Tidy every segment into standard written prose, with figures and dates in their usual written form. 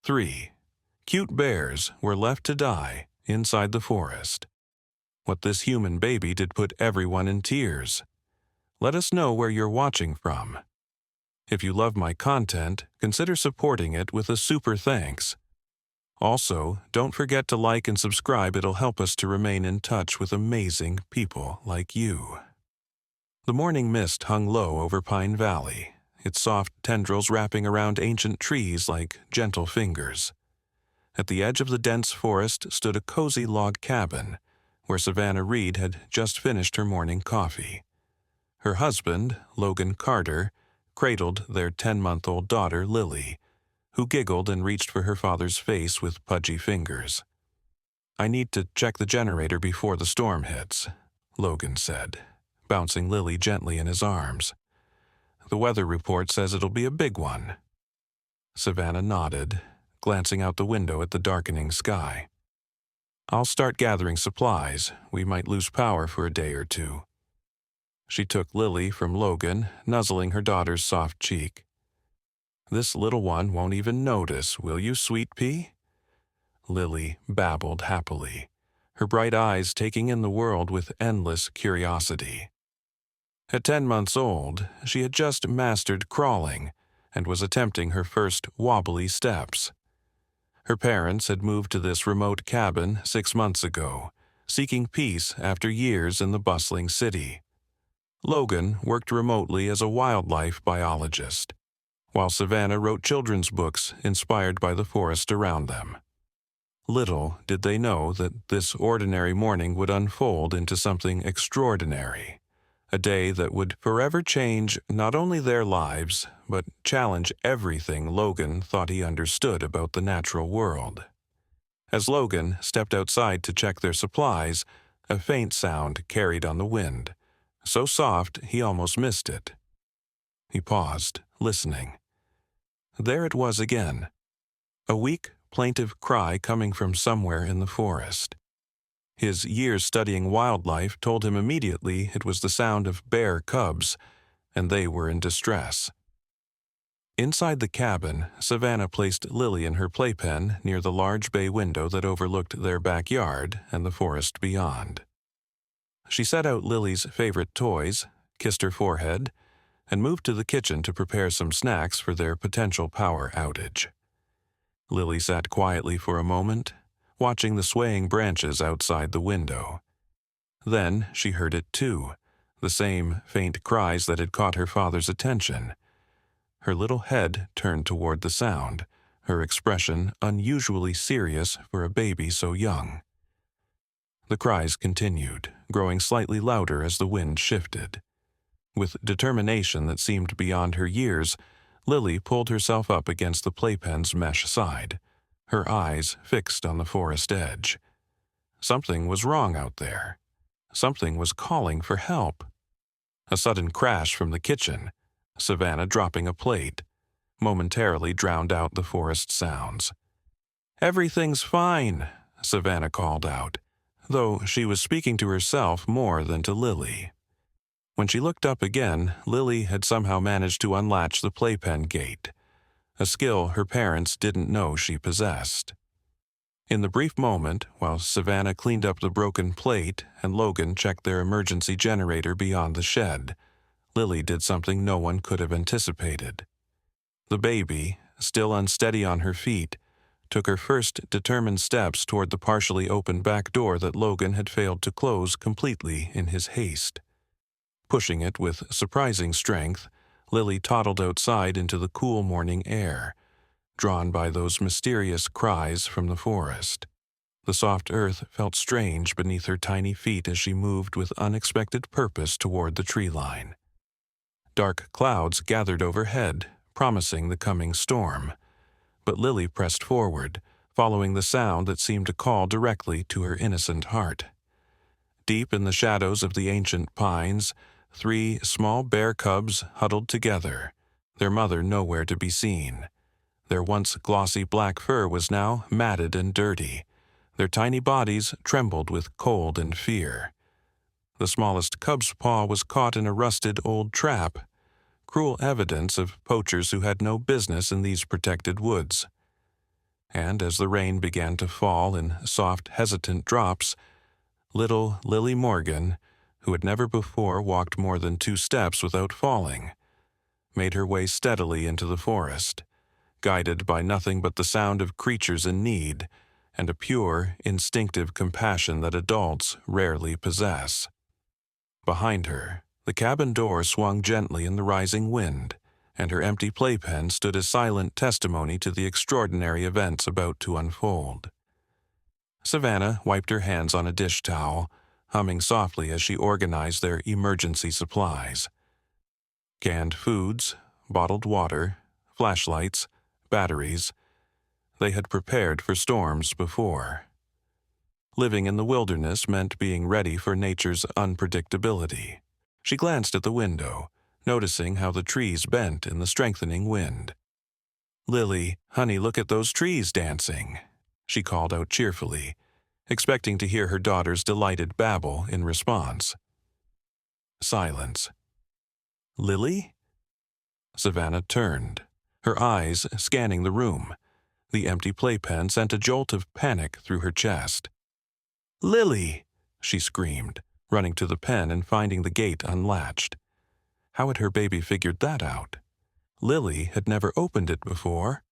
3. Cute bears were left to die inside the forest. What this human baby did put everyone in tears. Let us know where you're watching from. If you love my content, consider supporting it with a super thanks. Also, don't forget to like and subscribe. It'll help us to remain in touch with amazing people like you. The morning mist hung low over Pine Valley, its soft tendrils wrapping around ancient trees like gentle fingers. At the edge of the dense forest stood a cozy log cabin, where Savannah Reed had just finished her morning coffee. Her husband, Logan Carter, cradled their 10-month-old daughter, Lily, who giggled and reached for her father's face with pudgy fingers. "I need to check the generator before the storm hits," Logan said, bouncing Lily gently in his arms. "The weather report says it'll be a big one." Savannah nodded, glancing out the window at the darkening sky. "I'll start gathering supplies. We might lose power for a day or two." She took Lily from Logan, nuzzling her daughter's soft cheek. "This little one won't even notice, will you, sweet pea?" Lily babbled happily, her bright eyes taking in the world with endless curiosity. At 10 months old, she had just mastered crawling and was attempting her first wobbly steps. Her parents had moved to this remote cabin 6 months ago, seeking peace after years in the bustling city. Logan worked remotely as a wildlife biologist, while Savannah wrote children's books inspired by the forest around them. Little did they know that this ordinary morning would unfold into something extraordinary, a day that would forever change not only their lives, but challenge everything Logan thought he understood about the natural world. As Logan stepped outside to check their supplies, a faint sound carried on the wind, so soft he almost missed it. He paused, listening. There it was again, a weak, plaintive cry coming from somewhere in the forest. His years studying wildlife told him immediately it was the sound of bear cubs, and they were in distress. Inside the cabin, Savannah placed Lily in her playpen near the large bay window that overlooked their backyard and the forest beyond. She set out Lily's favorite toys, kissed her forehead, and moved to the kitchen to prepare some snacks for their potential power outage. Lily sat quietly for a moment, watching the swaying branches outside the window. Then she heard it too, the same faint cries that had caught her father's attention. Her little head turned toward the sound, her expression unusually serious for a baby so young. The cries continued, growing slightly louder as the wind shifted. With determination that seemed beyond her years, Lily pulled herself up against the playpen's mesh side, her eyes fixed on the forest edge. Something was wrong out there. Something was calling for help. A sudden crash from the kitchen, Savannah dropping a plate, momentarily drowned out the forest sounds. "Everything's fine," Savannah called out, though she was speaking to herself more than to Lily. When she looked up again, Lily had somehow managed to unlatch the playpen gate, a skill her parents didn't know she possessed. In the brief moment, while Savannah cleaned up the broken plate and Logan checked their emergency generator beyond the shed, Lily did something no one could have anticipated. The baby, still unsteady on her feet, took her first determined steps toward the partially open back door that Logan had failed to close completely in his haste. Pushing it with surprising strength, Lily toddled outside into the cool morning air, drawn by those mysterious cries from the forest. The soft earth felt strange beneath her tiny feet as she moved with unexpected purpose toward the tree line. Dark clouds gathered overhead, promising the coming storm, but Lily pressed forward, following the sound that seemed to call directly to her innocent heart. Deep in the shadows of the ancient pines, 3 small bear cubs huddled together, their mother nowhere to be seen. Their once glossy black fur was now matted and dirty. Their tiny bodies trembled with cold and fear. The smallest cub's paw was caught in a rusted old trap, cruel evidence of poachers who had no business in these protected woods. and as the rain began to fall in soft, hesitant drops, little Lily Morgan, who had never before walked more than 2 steps without falling, made her way steadily into the forest, guided by nothing but the sound of creatures in need and a pure, instinctive compassion that adults rarely possess. Behind her, the cabin door swung gently in the rising wind, and her empty playpen stood as silent testimony to the extraordinary events about to unfold. Savannah wiped her hands on a dish towel, humming softly as she organized their emergency supplies. Canned foods, bottled water, flashlights, batteries. They had prepared for storms before. Living in the wilderness meant being ready for nature's unpredictability. She glanced at the window, noticing how the trees bent in the strengthening wind. "Lily, honey, look at those trees dancing," she called out cheerfully, expecting to hear her daughter's delighted babble in response. Silence. "Lily?" Savannah turned, her eyes scanning the room. The empty playpen sent a jolt of panic through her chest. "Lily!" she screamed, running to the pen and finding the gate unlatched. How had her baby figured that out? Lily had never opened it before.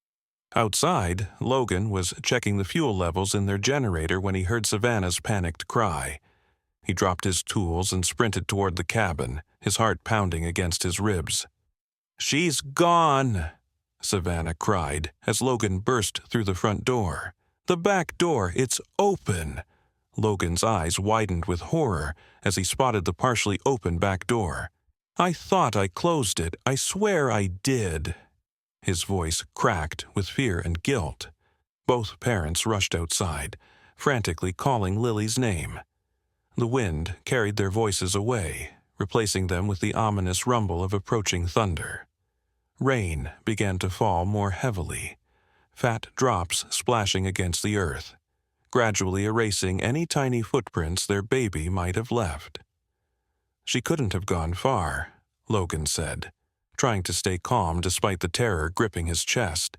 Outside, Logan was checking the fuel levels in their generator when he heard Savannah's panicked cry. He dropped his tools and sprinted toward the cabin, his heart pounding against his ribs. "She's gone!" Savannah cried as Logan burst through the front door. "The back door, it's open!" Logan's eyes widened with horror as he spotted the partially open back door. "I thought I closed it. I swear I did." His voice cracked with fear and guilt. Both parents rushed outside, frantically calling Lily's name. The wind carried their voices away, replacing them with the ominous rumble of approaching thunder. Rain began to fall more heavily, fat drops splashing against the earth, gradually erasing any tiny footprints their baby might have left. "She couldn't have gone far," Logan said, trying to stay calm despite the terror gripping his chest.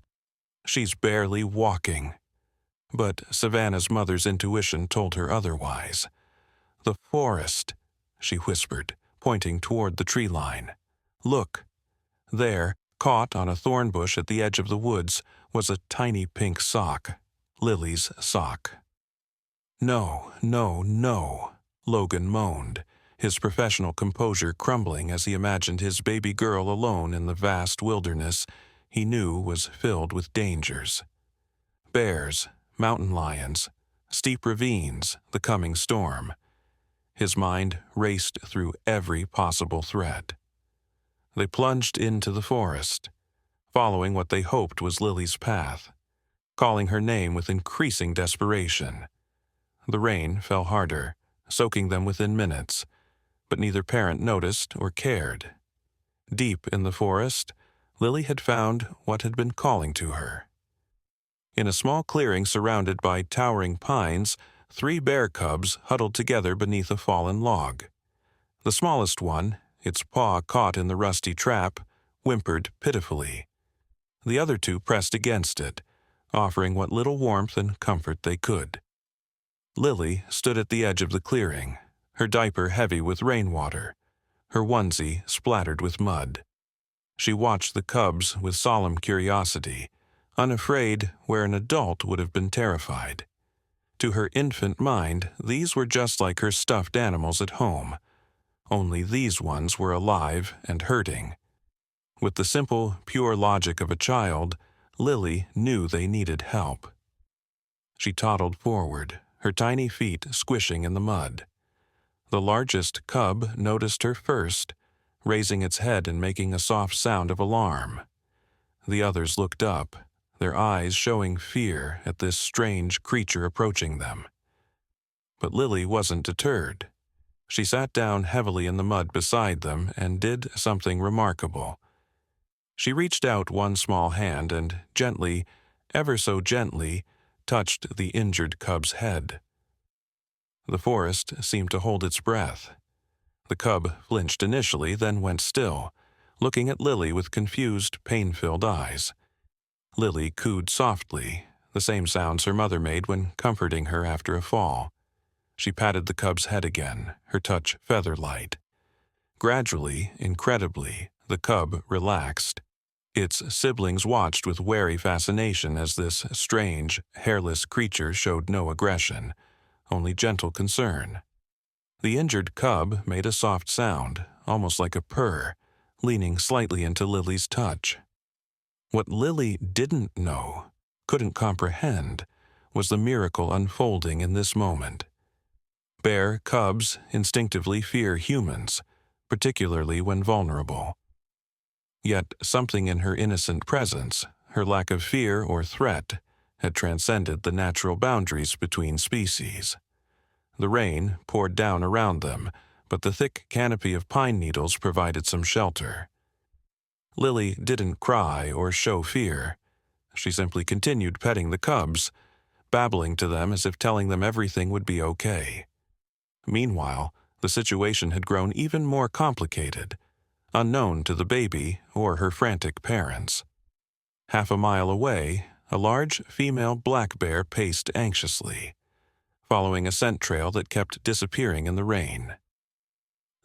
"She's barely walking." But Savannah's mother's intuition told her otherwise. "The forest," she whispered, pointing toward the tree line. "Look." There, caught on a thorn bush at the edge of the woods, was a tiny pink sock. Lily's sock. "No, no, no," Logan moaned, his professional composure crumbling as he imagined his baby girl alone in the vast wilderness he knew was filled with dangers. Bears, mountain lions, steep ravines, the coming storm. His mind raced through every possible threat. They plunged into the forest, following what they hoped was Lily's path, calling her name with increasing desperation. The rain fell harder, soaking them within minutes, but neither parent noticed or cared. Deep in the forest, Lily had found what had been calling to her. In a small clearing surrounded by towering pines, 3 bear cubs huddled together beneath a fallen log. The smallest one, its paw caught in the rusty trap, whimpered pitifully. The other 2 pressed against it, offering what little warmth and comfort they could. Lily stood at the edge of the clearing, her diaper heavy with rainwater, her onesie splattered with mud. She watched the cubs with solemn curiosity, unafraid where an adult would have been terrified. To her infant mind, these were just like her stuffed animals at home, only these ones were alive and hurting. With the simple, pure logic of a child, Lily knew they needed help. She toddled forward, her tiny feet squishing in the mud. The largest cub noticed her first, raising its head and making a soft sound of alarm. The others looked up, their eyes showing fear at this strange creature approaching them. But Lily wasn't deterred. She sat down heavily in the mud beside them and did something remarkable. She reached out one small hand and gently, ever so gently, touched the injured cub's head. The forest seemed to hold its breath. The cub flinched initially, then went still, looking at Lily with confused, pain-filled eyes. Lily cooed softly, the same sounds her mother made when comforting her after a fall. She patted the cub's head again, her touch feather-light. Gradually, incredibly, the cub relaxed. Its siblings watched with wary fascination as this strange, hairless creature showed no aggression, only gentle concern. The injured cub made a soft sound, almost like a purr, leaning slightly into Lily's touch. What Lily didn't know, couldn't comprehend, was the miracle unfolding in this moment. Bear cubs instinctively fear humans, particularly when vulnerable. Yet something in her innocent presence, her lack of fear or threat, had transcended the natural boundaries between species. The rain poured down around them, but the thick canopy of pine needles provided some shelter. Lily didn't cry or show fear. She simply continued petting the cubs, babbling to them as if telling them everything would be okay. Meanwhile, the situation had grown even more complicated, unknown to the baby or her frantic parents. Half a mile away, a large female black bear paced anxiously, following a scent trail that kept disappearing in the rain.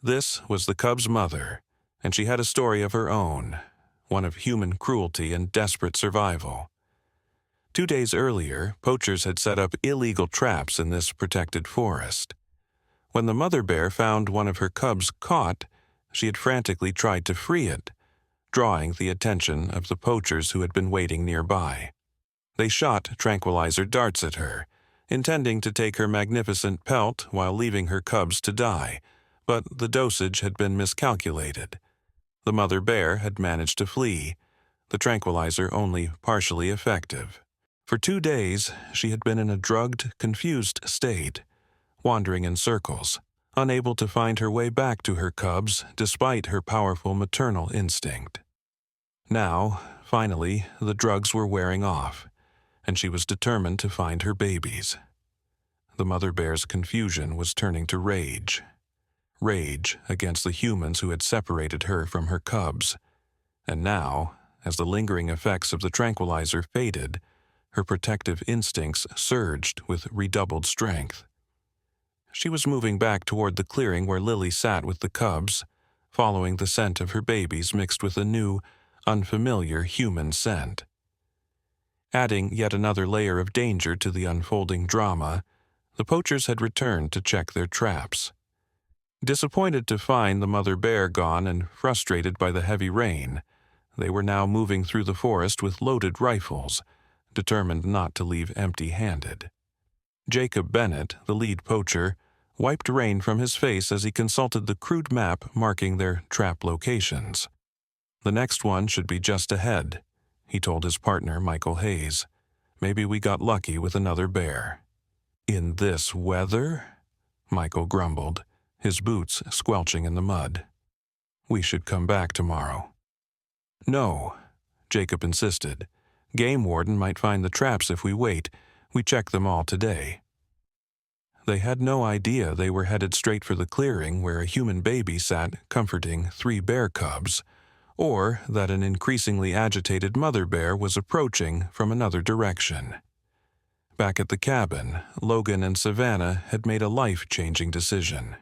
This was the cub's mother, and she had a story of her own, one of human cruelty and desperate survival. 2 days earlier, poachers had set up illegal traps in this protected forest. When the mother bear found one of her cubs caught, she had frantically tried to free it, drawing the attention of the poachers who had been waiting nearby. They shot tranquilizer darts at her, intending to take her magnificent pelt while leaving her cubs to die, but the dosage had been miscalculated. The mother bear had managed to flee, the tranquilizer only partially effective. For 2 days, she had been in a drugged, confused state, wandering in circles, unable to find her way back to her cubs despite her powerful maternal instinct. Now, finally, the drugs were wearing off, and she was determined to find her babies. The mother bear's confusion was turning to rage. Rage against the humans who had separated her from her cubs. And now, as the lingering effects of the tranquilizer faded, her protective instincts surged with redoubled strength. She was moving back toward the clearing where Lily sat with the cubs, following the scent of her babies mixed with a new, unfamiliar human scent. Adding yet another layer of danger to the unfolding drama, the poachers had returned to check their traps. Disappointed to find the mother bear gone and frustrated by the heavy rain, they were now moving through the forest with loaded rifles, determined not to leave empty-handed. Jacob Bennett, the lead poacher, wiped rain from his face as he consulted the crude map marking their trap locations. "The next one should be just ahead," he told his partner, Michael Hayes. "Maybe we got lucky with another bear." "In this weather?" Michael grumbled, his boots squelching in the mud. "We should come back tomorrow." "No," Jacob insisted. "Game warden might find the traps if we wait. We checked them all today." They had no idea they were headed straight for the clearing where a human baby sat comforting 3 bear cubs, or that an increasingly agitated mother bear was approaching from another direction. Back at the cabin, Logan and Savannah had made a life-changing decision.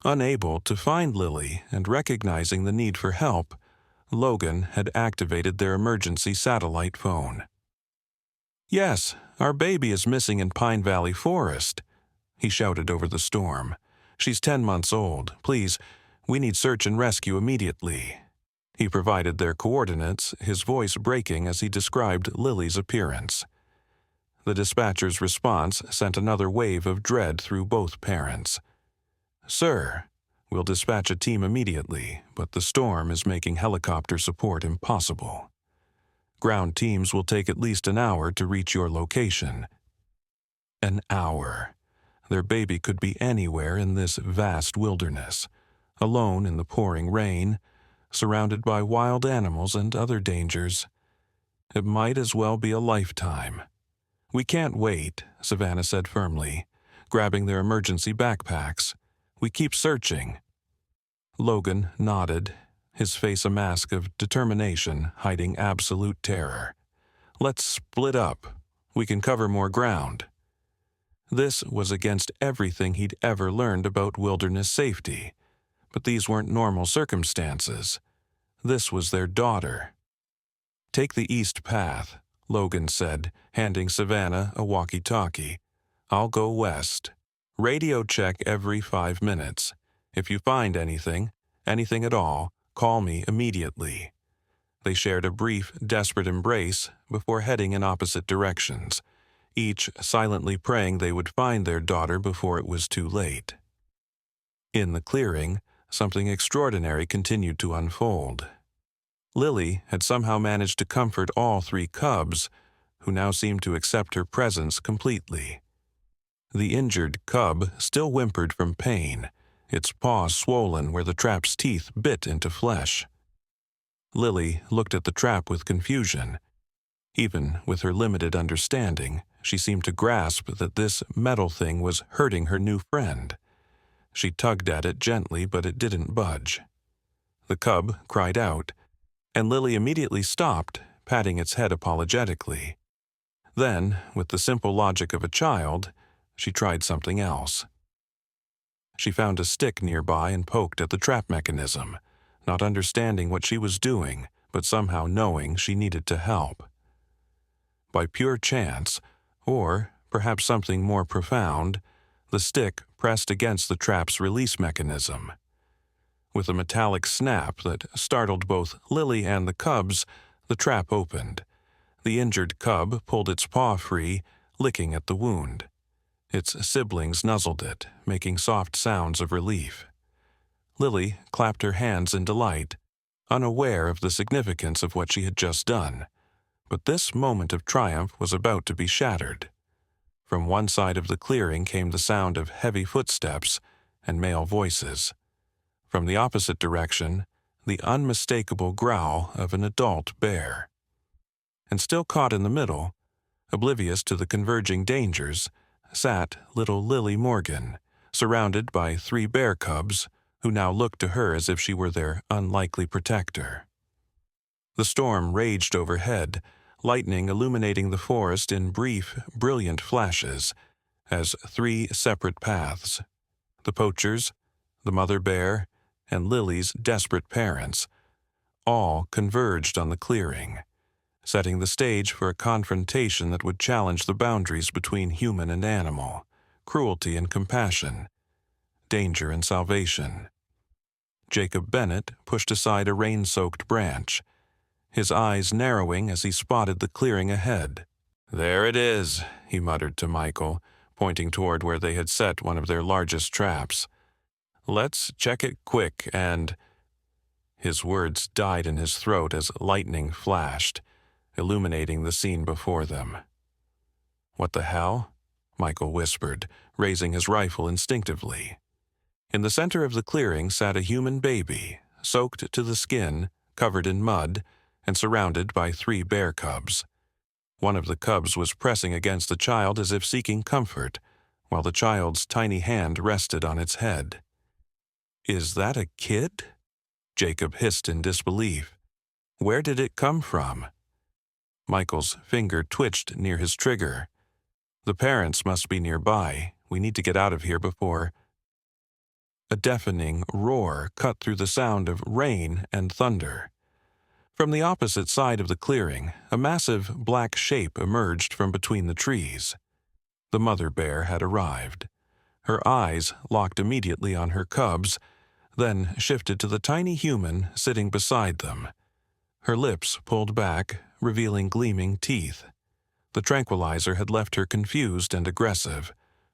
Unable to find Lily and recognizing the need for help, Logan had activated their emergency satellite phone. "Yes, our baby is missing in Pine Valley Forest," he shouted over the storm. "She's 10 months old. Please, we need search and rescue immediately." He provided their coordinates, his voice breaking as he described Lily's appearance. The dispatcher's response sent another wave of dread through both parents. "Sir, we'll dispatch a team immediately, but the storm is making helicopter support impossible. Ground teams will take at least an hour to reach your location." An hour. Their baby could be anywhere in this vast wilderness, alone in the pouring rain, surrounded by wild animals and other dangers. It might as well be a lifetime. "We can't wait," Savannah said firmly, grabbing their emergency backpacks. "We keep searching." Logan nodded, his face a mask of determination hiding absolute terror. "Let's split up. We can cover more ground." This was against everything he'd ever learned about wilderness safety. But these weren't normal circumstances. This was their daughter. "Take the east path," Logan said, handing Savannah a walkie-talkie. "I'll go west. Radio check every 5 minutes. If you find anything at all, call me immediately." They shared a brief, desperate embrace before heading in opposite directions, each silently praying they would find their daughter before it was too late. In the clearing, something extraordinary continued to unfold. Lily had somehow managed to comfort all 3 cubs, who now seemed to accept her presence completely. The injured cub still whimpered from pain, its paw swollen where the trap's teeth bit into flesh. Lily looked at the trap with confusion. Even with her limited understanding, she seemed to grasp that this metal thing was hurting her new friend. She tugged at it gently, but it didn't budge. The cub cried out, and Lily immediately stopped, patting its head apologetically. Then, with the simple logic of a child, she tried something else. She found a stick nearby and poked at the trap mechanism, not understanding what she was doing, but somehow knowing she needed to help. By pure chance, or perhaps something more profound, the stick pressed against the trap's release mechanism. With a metallic snap that startled both Lily and the cubs, the trap opened. The injured cub pulled its paw free, licking at the wound. Its siblings nuzzled it, making soft sounds of relief. Lily clapped her hands in delight, unaware of the significance of what she had just done. But this moment of triumph was about to be shattered. From one side of the clearing came the sound of heavy footsteps and male voices. From the opposite direction, the unmistakable growl of an adult bear. And still caught in the middle, oblivious to the converging dangers, sat little Lily Morgan, surrounded by 3 bear cubs, who now looked to her as if she were their unlikely protector. The storm raged overhead, lightning illuminating the forest in brief, brilliant flashes, as 3 separate paths, the poachers, the mother bear, and Lily's desperate parents, all converged on the clearing, setting the stage for a confrontation that would challenge the boundaries between human and animal, cruelty and compassion, danger and salvation. Jacob Bennett pushed aside a rain-soaked branch, his eyes narrowing as he spotted the clearing ahead. "There it is," he muttered to Michael, pointing toward where they had set one of their largest traps. "Let's check it quick and—" His words died in his throat as lightning flashed, illuminating the scene before them. "What the hell?" Michael whispered, raising his rifle instinctively. In the center of the clearing sat a human baby, soaked to the skin, covered in mud, and surrounded by 3 bear cubs. One of the cubs was pressing against the child as if seeking comfort, while the child's tiny hand rested on its head. "Is that a kid?" Jacob hissed in disbelief. "Where did it come from?" Michael's finger twitched near his trigger. "The parents must be nearby. We need to get out of here before—" A deafening roar cut through the sound of rain and thunder. From the opposite side of the clearing, a massive black shape emerged from between the trees. The mother bear had arrived. Her eyes locked immediately on her cubs, then shifted to the tiny human sitting beside them. Her lips pulled back, revealing gleaming teeth. The tranquilizer had left her confused and aggressive,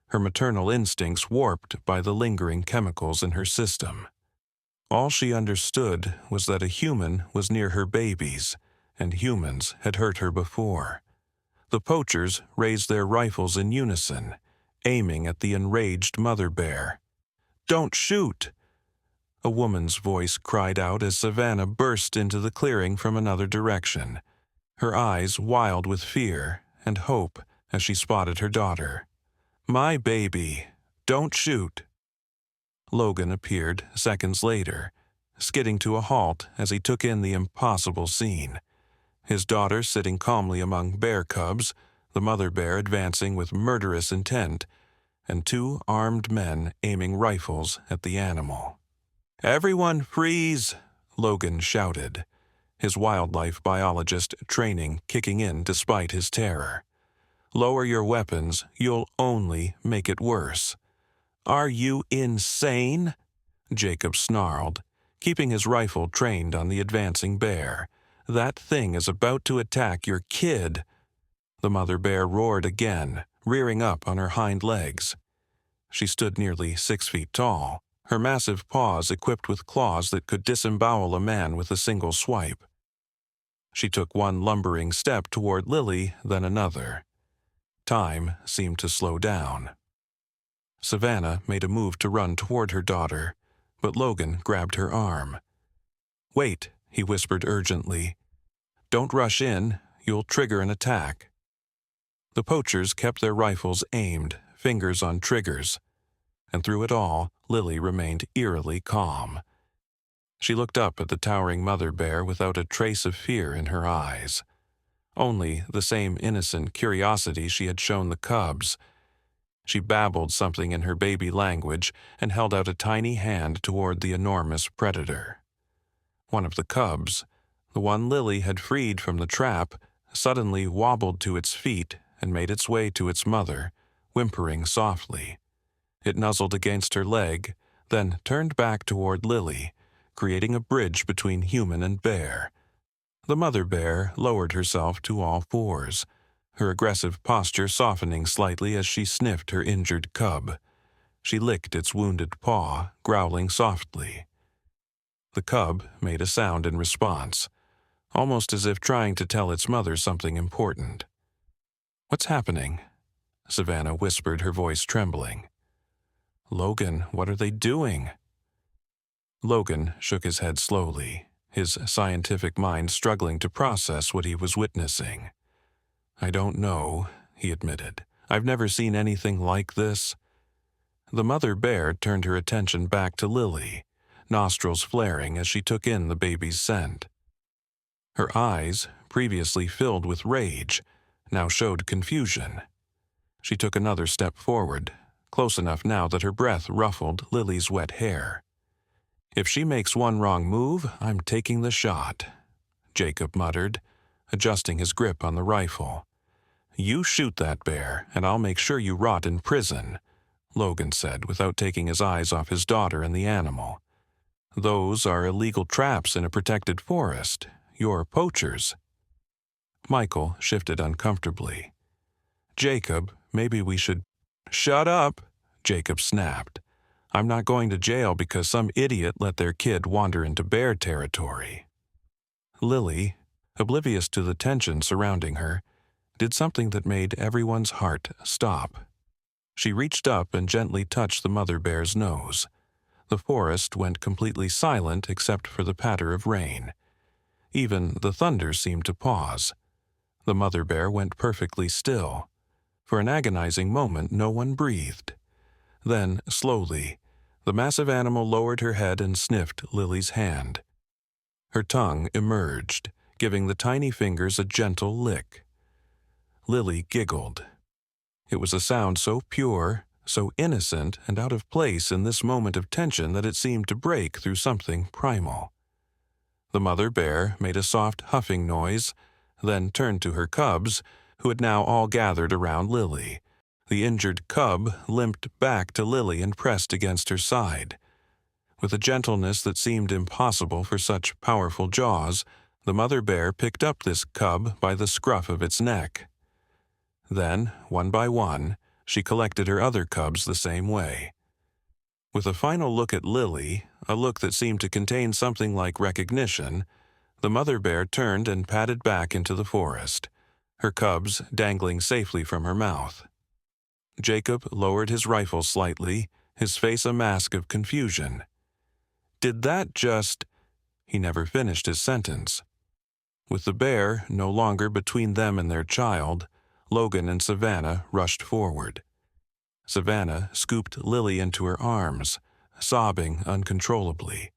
her maternal instincts warped by the lingering chemicals in her system. All she understood was that a human was near her babies, and humans had hurt her before. The poachers raised their rifles in unison, aiming at the enraged mother bear. "Don't shoot!" A woman's voice cried out as Savannah burst into the clearing from another direction, her eyes wild with fear and hope as she spotted her daughter. "My baby, don't shoot!" Logan appeared seconds later, skidding to a halt as he took in the impossible scene. His daughter sitting calmly among bear cubs, the mother bear advancing with murderous intent, and two armed men aiming rifles at the animal. "Everyone freeze!" Logan shouted, his wildlife biologist training kicking in despite his terror. "Lower your weapons, you'll only make it worse." "Are you insane?" Jacob snarled, keeping his rifle trained on the advancing bear. "That thing is about to attack your kid." The mother bear roared again, rearing up on her hind legs. She stood nearly 6 feet tall, her massive paws equipped with claws that could disembowel a man with a single swipe. She took one lumbering step toward Lily, then another. Time seemed to slow down. Savannah made a move to run toward her daughter, but Logan grabbed her arm. "Wait," he whispered urgently. "Don't rush in, you'll trigger an attack." The poachers kept their rifles aimed, fingers on triggers, and through it all, Lily remained eerily calm. She looked up at the towering mother bear without a trace of fear in her eyes. Only the same innocent curiosity she had shown the cubs. She babbled something in her baby language and held out a tiny hand toward the enormous predator. One of the cubs, the one Lily had freed from the trap, suddenly wobbled to its feet and made its way to its mother, whimpering softly. It nuzzled against her leg, then turned back toward Lily, creating a bridge between human and bear. The mother bear lowered herself to all fours, her aggressive posture softening slightly as she sniffed her injured cub. She licked its wounded paw, growling softly. The cub made a sound in response, almost as if trying to tell its mother something important. "What's happening?" Savannah whispered, her voice trembling. "Logan, what are they doing?" Logan shook his head slowly, his scientific mind struggling to process what he was witnessing. "I don't know," he admitted. "I've never seen anything like this." The mother bear turned her attention back to Lily, nostrils flaring as she took in the baby's scent. Her eyes, previously filled with rage, now showed confusion. She took another step forward, close enough now that her breath ruffled Lily's wet hair. "If she makes one wrong move, I'm taking the shot," Jacob muttered, adjusting his grip on the rifle. "You shoot that bear, and I'll make sure you rot in prison," Logan said without taking his eyes off his daughter and the animal. "Those are illegal traps in a protected forest. You're poachers." Michael shifted uncomfortably. "Jacob, maybe we should—" "Shut up," Jacob snapped. "I'm not going to jail because some idiot let their kid wander into bear territory." Lily, oblivious to the tension surrounding her, did something that made everyone's heart stop. She reached up and gently touched the mother bear's nose. The forest went completely silent except for the patter of rain. Even the thunder seemed to pause. The mother bear went perfectly still. For an agonizing moment, no one breathed. Then, slowly, the massive animal lowered her head and sniffed Lily's hand. Her tongue emerged, giving the tiny fingers a gentle lick. Lily giggled. It was a sound so pure, so innocent, and out of place in this moment of tension that it seemed to break through something primal. The mother bear made a soft huffing noise, then turned to her cubs, who had now all gathered around Lily. The injured cub limped back to Lily and pressed against her side. With a gentleness that seemed impossible for such powerful jaws, the mother bear picked up this cub by the scruff of its neck. Then, one by one, she collected her other cubs the same way. With a final look at Lily, a look that seemed to contain something like recognition, the mother bear turned and padded back into the forest, her cubs dangling safely from her mouth. Jacob lowered his rifle slightly, his face a mask of confusion. "Did that just—" He never finished his sentence. With the bear no longer between them and their child, Logan and Savannah rushed forward. Savannah scooped Lily into her arms, sobbing uncontrollably,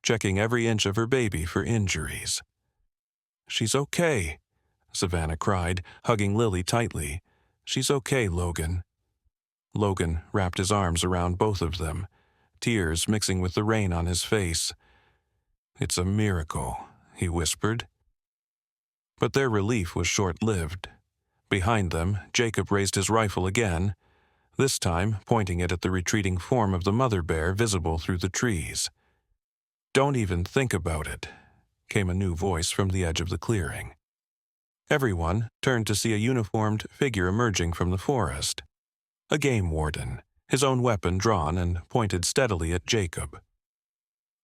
checking every inch of her baby for injuries. "She's okay," Savannah cried, hugging Lily tightly. "She's okay, Logan." Logan wrapped his arms around both of them, tears mixing with the rain on his face. "It's a miracle," he whispered. But their relief was short-lived. Behind them, Jacob raised his rifle again, this time pointing it at the retreating form of the mother bear visible through the trees. "Don't even think about it," came a new voice from the edge of the clearing. Everyone turned to see a uniformed figure emerging from the forest. A game warden, his own weapon drawn and pointed steadily at Jacob.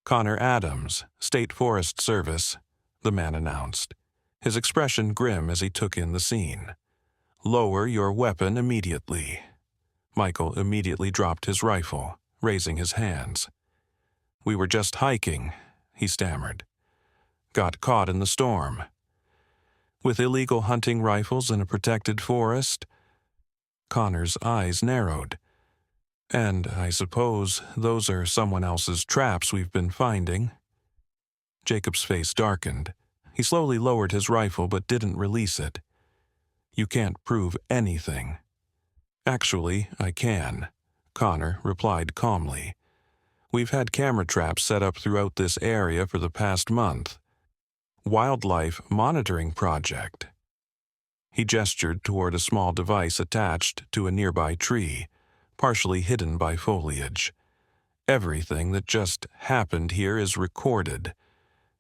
"Connor Adams, State Forest Service," the man announced, his expression grim as he took in the scene. "Lower your weapon immediately." Michael immediately dropped his rifle, raising his hands. "We were just hiking," he stammered. "Got caught in the storm." "With illegal hunting rifles in a protected forest?" Connor's eyes narrowed. "And I suppose those are someone else's traps we've been finding." Jacob's face darkened. He slowly lowered his rifle but didn't release it. "You can't prove anything." "Actually, I can," Connor replied calmly. "We've had camera traps set up throughout this area for the past month. Wildlife Monitoring Project." He gestured toward a small device attached to a nearby tree, partially hidden by foliage. "Everything that just happened here is recorded,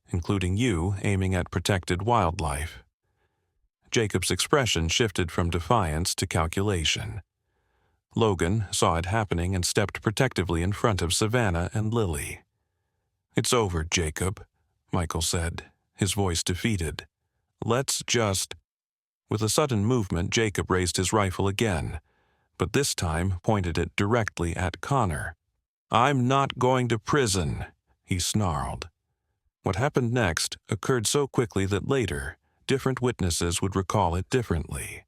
including you aiming at protected wildlife." Jacob's expression shifted from defiance to calculation. Logan saw it happening and stepped protectively in front of Savannah and Lily. "It's over, Jacob," Michael said, his voice defeated. "Let's just—" With a sudden movement, Jacob raised his rifle again, but this time pointed it directly at Connor. "I'm not going to prison," he snarled. What happened next occurred so quickly that later, different witnesses would recall it differently.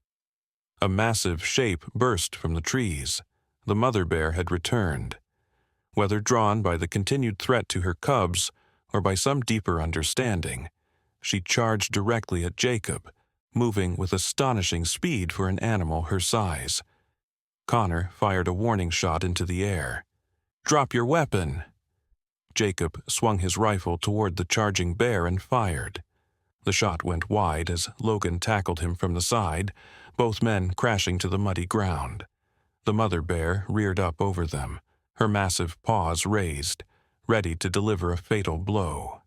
A massive shape burst from the trees. The mother bear had returned. Whether drawn by the continued threat to her cubs or by some deeper understanding, she charged directly at Jacob, moving with astonishing speed for an animal her size. Connor fired a warning shot into the air. "Drop your weapon!" Jacob swung his rifle toward the charging bear and fired. The shot went wide as Logan tackled him from the side, both men crashing to the muddy ground. The mother bear reared up over them, her massive paws raised, ready to deliver a fatal blow.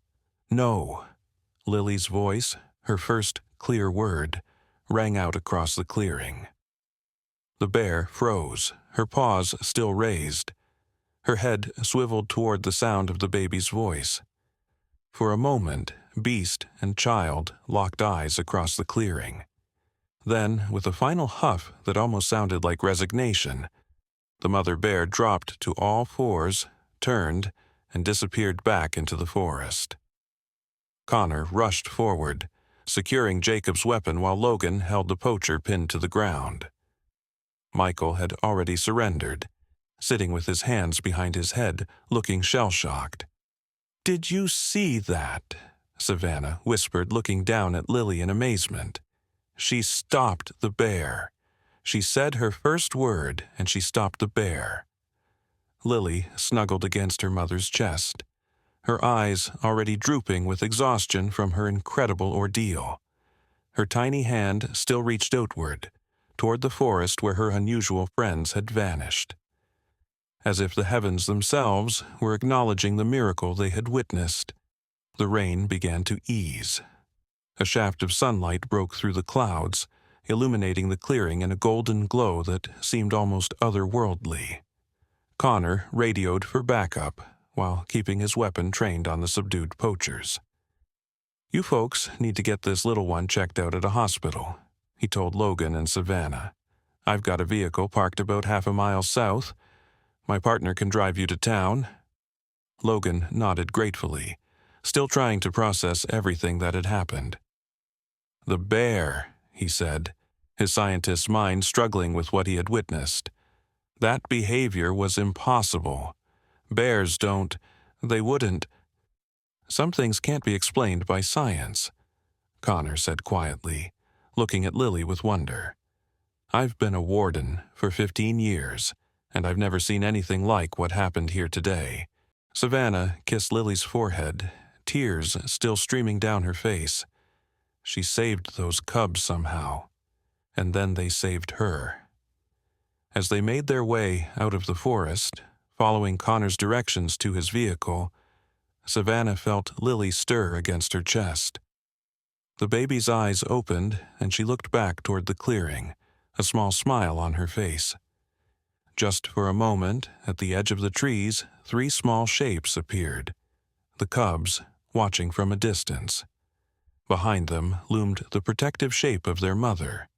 "No!" Lily's voice, her first clear word, rang out across the clearing. The bear froze, her paws still raised. Her head swiveled toward the sound of the baby's voice. For a moment, beast and child locked eyes across the clearing. Then, with a final huff that almost sounded like resignation, the mother bear dropped to all fours, turned, and disappeared back into the forest. Connor rushed forward, securing Jacob's weapon while Logan held the poacher pinned to the ground. Michael had already surrendered, sitting with his hands behind his head, looking shell-shocked. "Did you see that?" Savannah whispered, looking down at Lily in amazement. "She stopped the bear. She said her first word, and she stopped the bear." Lily snuggled against her mother's chest, her eyes already drooping with exhaustion from her incredible ordeal. Her tiny hand still reached outward, toward the forest where her unusual friends had vanished. As if the heavens themselves were acknowledging the miracle they had witnessed, the rain began to ease. A shaft of sunlight broke through the clouds, illuminating the clearing in a golden glow that seemed almost otherworldly. Connor radioed for backup, while keeping his weapon trained on the subdued poachers. "You folks need to get this little one checked out at a hospital," he told Logan and Savannah. "I've got a vehicle parked about half a mile south. My partner can drive you to town." Logan nodded gratefully, still trying to process everything that had happened. "The bear," he said, his scientist's mind struggling with what he had witnessed. "That behavior was impossible. Bears they wouldn't." "Some things can't be explained by science," Connor said quietly, looking at Lily with wonder. "I've been a warden for 15 years, and I've never seen anything like what happened here today." Savannah kissed Lily's forehead, tears still streaming down her face. She saved those cubs somehow, and then they saved her. As they made their way out of the forest, following Connor's directions to his vehicle, Savannah felt Lily stir against her chest. The baby's eyes opened, and she looked back toward the clearing, a small smile on her face. Just for a moment, at the edge of the trees, 3 small shapes appeared, the cubs watching from a distance. Behind them loomed the protective shape of their mother.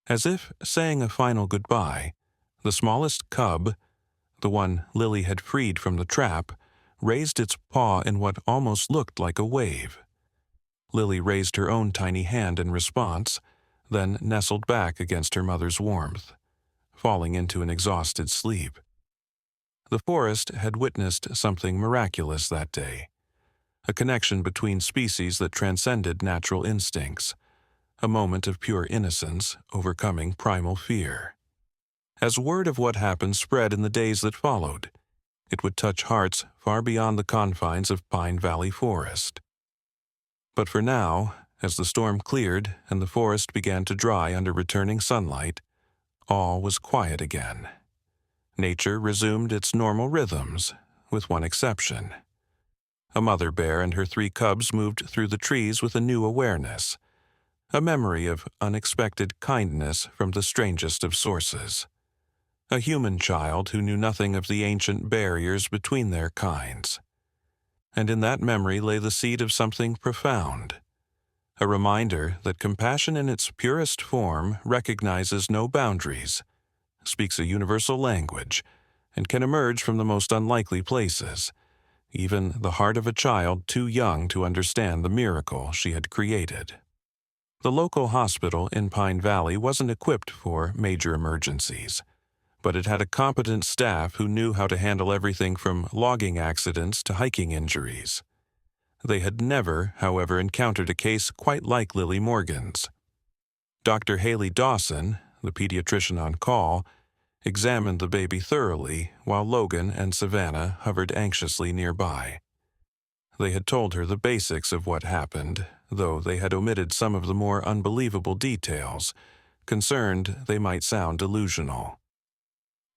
As if saying a final goodbye, the smallest cub, the one Lily had freed from the trap, raised its paw in what almost looked like a wave. Lily raised her own tiny hand in response, then nestled back against her mother's warmth, falling into an exhausted sleep. The forest had witnessed something miraculous that day, a connection between species that transcended natural instincts, a moment of pure innocence overcoming primal fear. As word of what happened spread in the days that followed, it would touch hearts far beyond the confines of Pine Valley Forest. But for now, as the storm cleared and the forest began to dry under returning sunlight, all was quiet again. Nature resumed its normal rhythms, with one exception. A mother bear and her 3 cubs moved through the trees with a new awareness, a memory of unexpected kindness from the strangest of sources. A human child who knew nothing of the ancient barriers between their kinds. And in that memory lay the seed of something profound, a reminder that compassion in its purest form recognizes no boundaries, speaks a universal language, and can emerge from the most unlikely places, even the heart of a child too young to understand the miracle she had created. The local hospital in Pine Valley wasn't equipped for major emergencies, but it had a competent staff who knew how to handle everything from logging accidents to hiking injuries. They had never, however, encountered a case quite like Lily Morgan's. Dr. Haley Dawson, the pediatrician on call, examined the baby thoroughly while Logan and Savannah hovered anxiously nearby. They had told her the basics of what happened, though they had omitted some of the more unbelievable details, concerned they might sound delusional.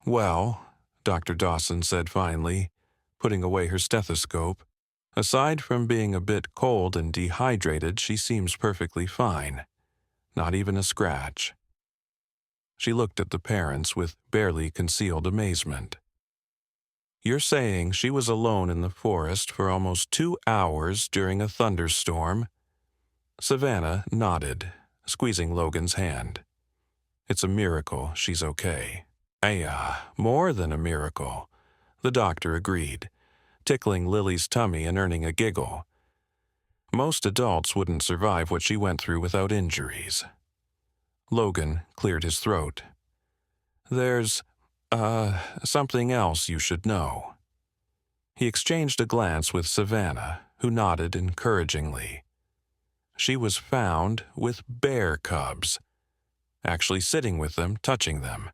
"Well," Dr. Dawson said finally, putting away her stethoscope, "aside from being a bit cold and dehydrated, she seems perfectly fine. Not even a scratch." She looked at the parents with barely concealed amazement. "You're saying she was alone in the forest for almost 2 hours during a thunderstorm?" Savannah nodded, squeezing Logan's hand. "It's a miracle she's okay." More than a miracle," the doctor agreed, tickling Lily's tummy and earning a giggle. "Most adults wouldn't survive what she went through without injuries." Logan cleared his throat. "There's, something else you should know." He exchanged a glance with Savannah, who nodded encouragingly. "She was found with bear cubs, actually sitting with them, touching them."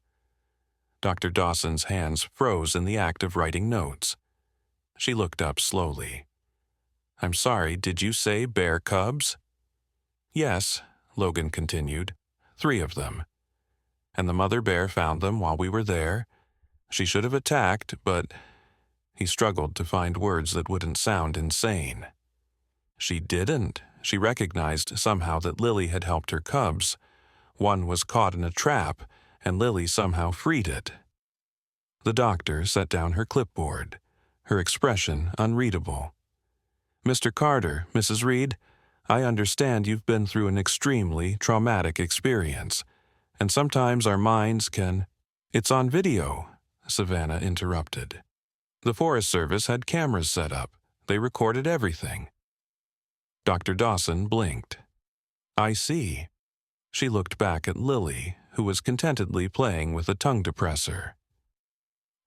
Dr. Dawson's hands froze in the act of writing notes. She looked up slowly. "I'm sorry, did you say bear cubs?" "Yes," Logan continued, 3 of them. "And the mother bear found them while we were there. She should have attacked, but..." He struggled to find words that wouldn't sound insane. "She didn't. She recognized somehow that Lily had helped her cubs. One was caught in a trap, and Lily somehow freed it." The doctor set down her clipboard, her expression unreadable. "Mr. Carter, Mrs. Reed, I understand you've been through an extremely traumatic experience, and sometimes our minds can..." "It's on video," Savannah interrupted. "The Forest Service had cameras set up. They recorded everything." Dr. Dawson blinked. "I see." She looked back at Lily, who was contentedly playing with a tongue depressor.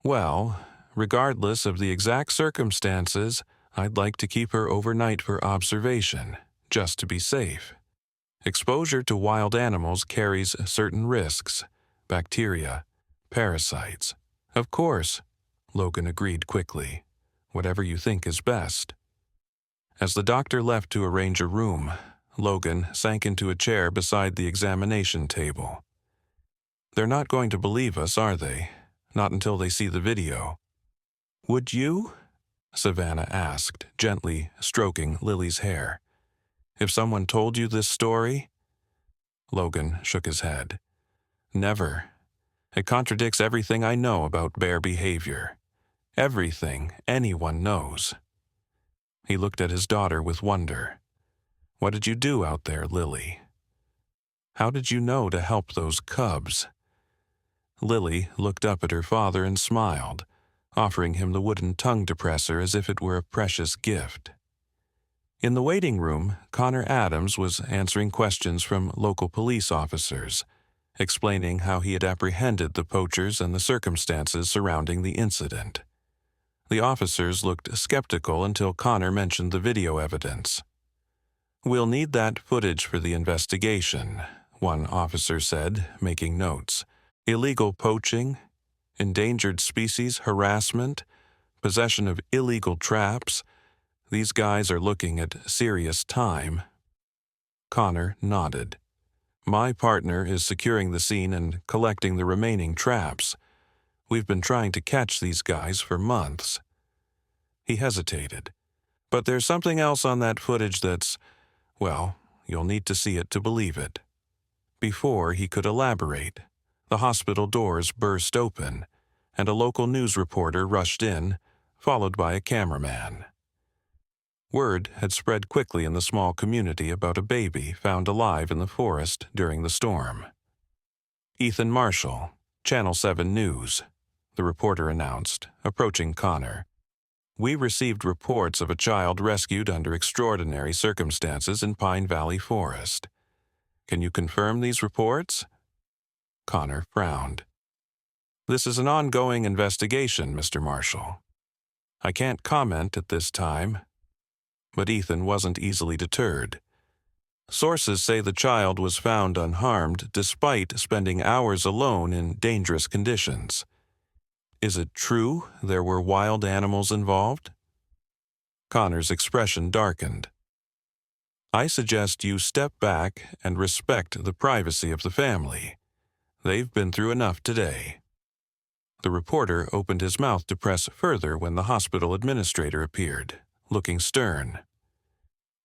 "Well, regardless of the exact circumstances, I'd like to keep her overnight for observation, just to be safe." Exposure to wild animals carries certain risks, bacteria, parasites. Of course, Logan agreed quickly. Whatever you think is best. As the doctor left to arrange a room, Logan sank into a chair beside the examination table. They're not going to believe us, are they? Not until they see the video. Would you? Savannah asked, gently stroking Lily's hair. If someone told you this story? Logan shook his head. Never. It contradicts everything I know about bear behavior. Everything anyone knows. He looked at his daughter with wonder. What did you do out there, Lily? How did you know to help those cubs? Lily looked up at her father and smiled, offering him the wooden tongue depressor as if it were a precious gift. In the waiting room, Connor Adams was answering questions from local police officers, explaining how he had apprehended the poachers and the circumstances surrounding the incident. The officers looked skeptical until Connor mentioned the video evidence. We'll need that footage for the investigation, one officer said, making notes. Illegal poaching, endangered species harassment, possession of illegal traps. These guys are looking at serious time. Connor nodded. My partner is securing the scene and collecting the remaining traps. We've been trying to catch these guys for months. He hesitated. But there's something else on that footage that's, well, you'll need to see it to believe it. Before he could elaborate, the hospital doors burst open, and a local news reporter rushed in, followed by a cameraman. Word had spread quickly in the small community about a baby found alive in the forest during the storm. Ethan Marshall, Channel 7 News, the reporter announced, approaching Connor. We received reports of a child rescued under extraordinary circumstances in Pine Valley Forest. Can you confirm these reports? Connor frowned. This is an ongoing investigation, Mr. Marshall. I can't comment at this time. But Ethan wasn't easily deterred. Sources say the child was found unharmed despite spending hours alone in dangerous conditions. Is it true there were wild animals involved? Connor's expression darkened. I suggest you step back and respect the privacy of the family. They've been through enough today. The reporter opened his mouth to press further when the hospital administrator appeared, looking stern.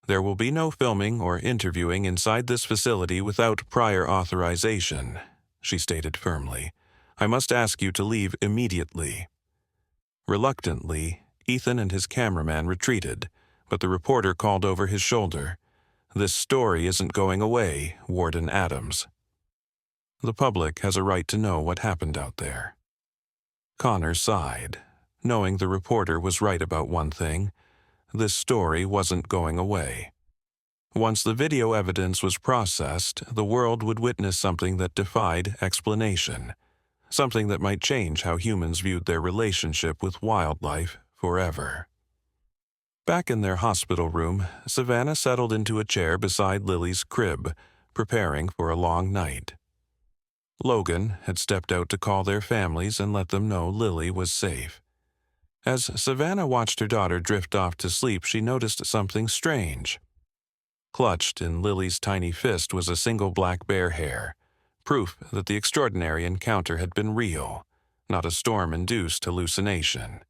There will be no filming or interviewing inside this facility without prior authorization, she stated firmly. I must ask you to leave immediately. Reluctantly, Ethan and his cameraman retreated, but the reporter called over his shoulder. This story isn't going away, Warden Adams. The public has a right to know what happened out there. Connor sighed, knowing the reporter was right about one thing. This story wasn't going away. Once the video evidence was processed, the world would witness something that defied explanation, something that might change how humans viewed their relationship with wildlife forever. Back in their hospital room, Savannah settled into a chair beside Lily's crib, preparing for a long night. Logan had stepped out to call their families and let them know Lily was safe. As Savannah watched her daughter drift off to sleep, she noticed something strange. Clutched in Lily's tiny fist was a single black bear hair, proof that the extraordinary encounter had been real, not a storm-induced hallucination.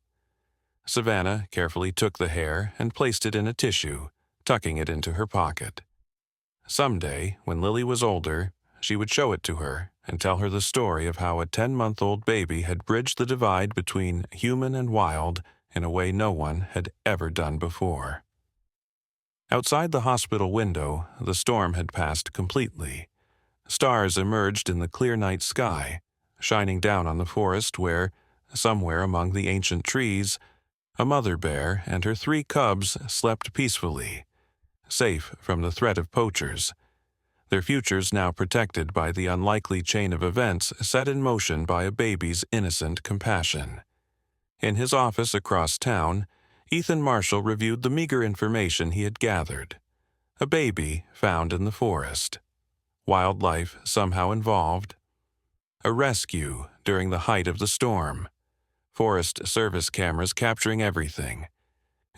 Savannah carefully took the hair and placed it in a tissue, tucking it into her pocket. Someday, when Lily was older, she would show it to her and tell her the story of how a 10-month-old baby had bridged the divide between human and wild in a way no one had ever done before. Outside the hospital window, the storm had passed completely. Stars emerged in the clear night sky, shining down on the forest where, somewhere among the ancient trees, a mother bear and her 3 cubs slept peacefully, safe from the threat of poachers, their futures now protected by the unlikely chain of events set in motion by a baby's innocent compassion. In his office across town, Ethan Marshall reviewed the meager information he had gathered. A baby found in the forest. Wildlife somehow involved. A rescue during the height of the storm. Forest Service cameras capturing everything.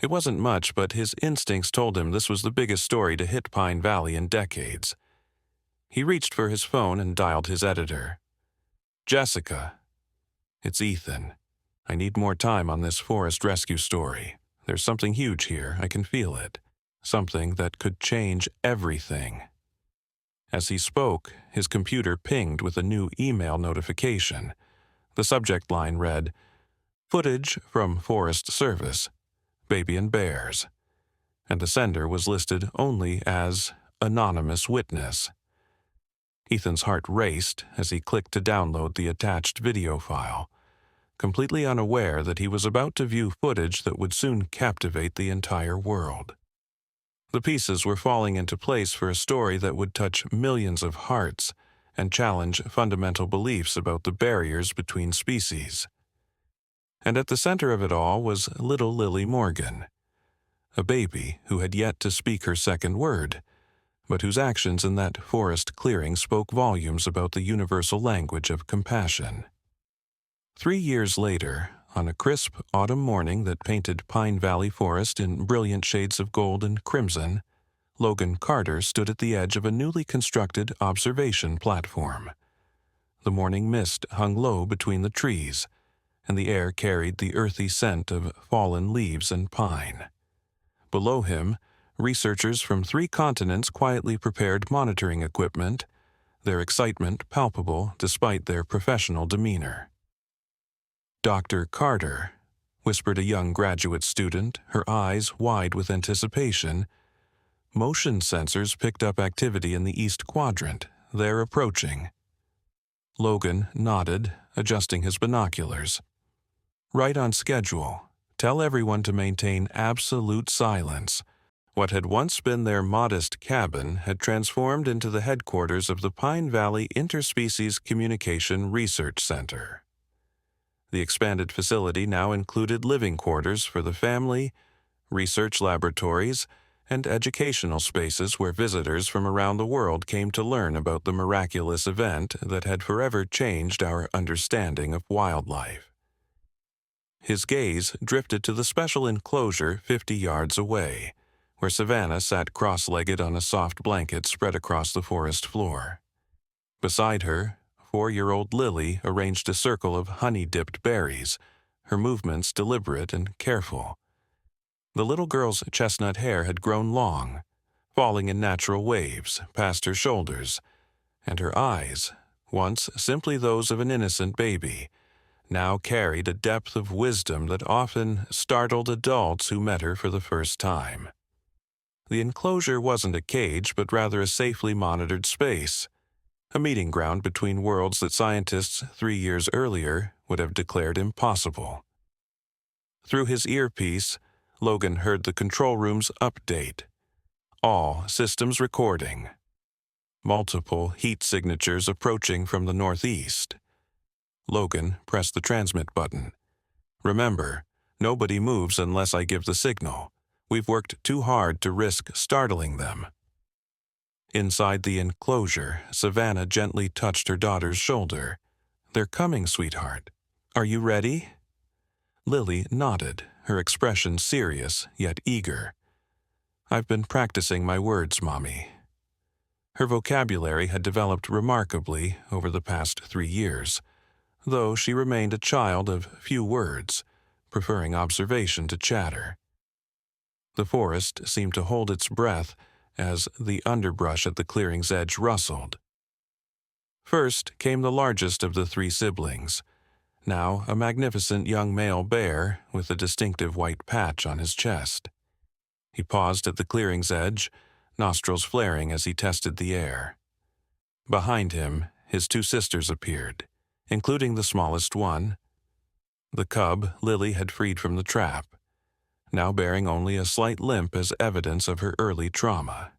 It wasn't much, but his instincts told him this was the biggest story to hit Pine Valley in decades. He reached for his phone and dialed his editor. "Jessica, it's Ethan. I need more time on this forest rescue story. There's something huge here, I can feel it. Something that could change everything." As he spoke, his computer pinged with a new email notification. The subject line read, "Footage from Forest Service, Baby and Bears," and the sender was listed only as Anonymous Witness. Ethan's heart raced as he clicked to download the attached video file, completely unaware that he was about to view footage that would soon captivate the entire world. The pieces were falling into place for a story that would touch millions of hearts and challenge fundamental beliefs about the barriers between species. And at the center of it all was little Lily Morgan, a baby who had yet to speak her second word, but whose actions in that forest clearing spoke volumes about the universal language of compassion. 3 years later, on a crisp autumn morning that painted Pine Valley Forest in brilliant shades of gold and crimson, Logan Carter stood at the edge of a newly constructed observation platform. The morning mist hung low between the trees, and the air carried the earthy scent of fallen leaves and pine. Below him, researchers from 3 continents quietly prepared monitoring equipment, their excitement palpable despite their professional demeanor. "Dr. Carter," whispered a young graduate student, her eyes wide with anticipation. Motion sensors picked up activity in the east quadrant. "They're approaching." Logan nodded, adjusting his binoculars. "Right on schedule. Tell everyone to maintain absolute silence." What had once been their modest cabin had transformed into the headquarters of the Pine Valley Interspecies Communication Research Center. The expanded facility now included living quarters for the family, research laboratories, and educational spaces where visitors from around the world came to learn about the miraculous event that had forever changed our understanding of wildlife. His gaze drifted to the special enclosure 50 yards away, where Savannah sat cross-legged on a soft blanket spread across the forest floor. Beside her, 4-year-old Lily arranged a circle of honey-dipped berries, her movements deliberate and careful. The little girl's chestnut hair had grown long, falling in natural waves past her shoulders, and her eyes, once simply those of an innocent baby, now carried a depth of wisdom that often startled adults who met her for the first time. The enclosure wasn't a cage, but rather a safely monitored space, a meeting ground between worlds that scientists 3 years earlier would have declared impossible. Through his earpiece, Logan heard the control room's update. All systems recording. Multiple heat signatures approaching from the northeast. Logan pressed the transmit button. "Remember, nobody moves unless I give the signal. We've worked too hard to risk startling them." Inside the enclosure, Savannah gently touched her daughter's shoulder. "They're coming, sweetheart. Are you ready?" Lily nodded, her expression serious yet eager. "I've been practicing my words, Mommy." Her vocabulary had developed remarkably over the past 3 years, though she remained a child of few words, preferring observation to chatter. The forest seemed to hold its breath as the underbrush at the clearing's edge rustled. First came the largest of the 3 siblings, now a magnificent young male bear with a distinctive white patch on his chest. He paused at the clearing's edge, nostrils flaring as he tested the air. Behind him, his 2 sisters appeared, including the smallest one. The cub Lily had freed from the trap, now bearing only a slight limp as evidence of her early trauma.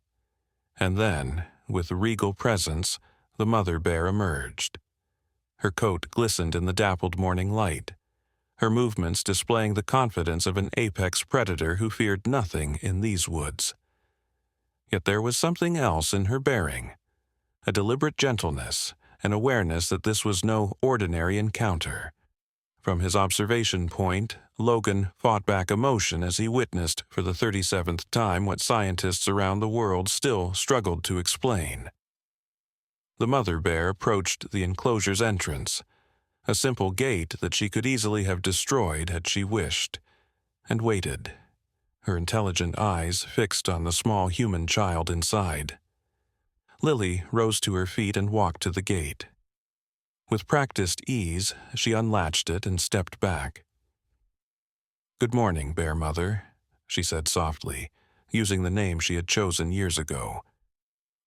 And then, with regal presence, the mother bear emerged. Her coat glistened in the dappled morning light, her movements displaying the confidence of an apex predator who feared nothing in these woods. Yet there was something else in her bearing, a deliberate gentleness, an awareness that this was no ordinary encounter. From his observation point, Logan fought back emotion as he witnessed for the 37th time what scientists around the world still struggled to explain. The mother bear approached the enclosure's entrance, a simple gate that she could easily have destroyed had she wished, and waited, her intelligent eyes fixed on the small human child inside. Lily rose to her feet and walked to the gate. With practiced ease, she unlatched it and stepped back. "Good morning, Bear Mother," she said softly, using the name she had chosen years ago.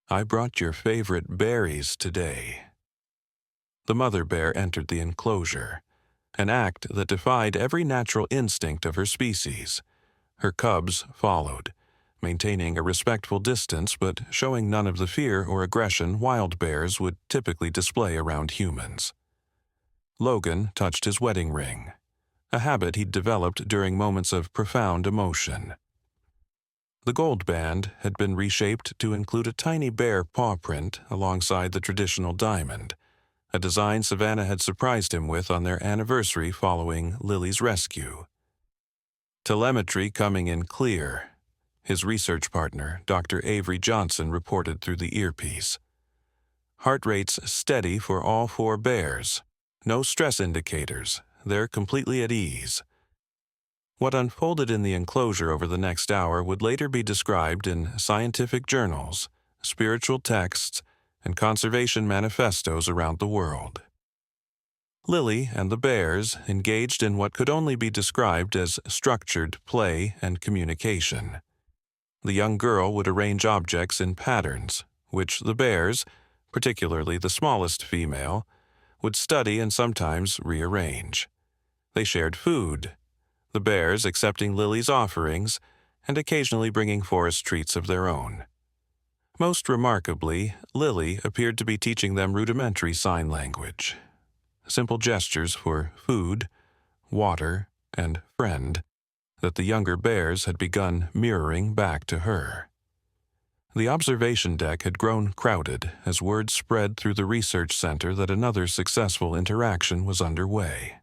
"I brought your favorite berries today." The mother bear entered the enclosure, an act that defied every natural instinct of her species. Her cubs followed, maintaining a respectful distance but showing none of the fear or aggression wild bears would typically display around humans. Logan touched his wedding ring, a habit he'd developed during moments of profound emotion. The gold band had been reshaped to include a tiny bear paw print alongside the traditional diamond, a design Savannah had surprised him with on their anniversary following Lily's rescue. Telemetry coming in clear, his research partner, Dr. Avery Johnson, reported through the earpiece. Heart rates steady for all 4 bears. No stress indicators. They're completely at ease. What unfolded in the enclosure over the next hour would later be described in scientific journals, spiritual texts, and conservation manifestos around the world. Lily and the bears engaged in what could only be described as structured play and communication. The young girl would arrange objects in patterns, which the bears, particularly the smallest female, would study and sometimes rearrange. They shared food, the bears accepting Lily's offerings and occasionally bringing forest treats of their own. Most remarkably, Lily appeared to be teaching them rudimentary sign language. Simple gestures for food, water, and friend that the younger bears had begun mirroring back to her. The observation deck had grown crowded as word spread through the research center that another successful interaction was underway.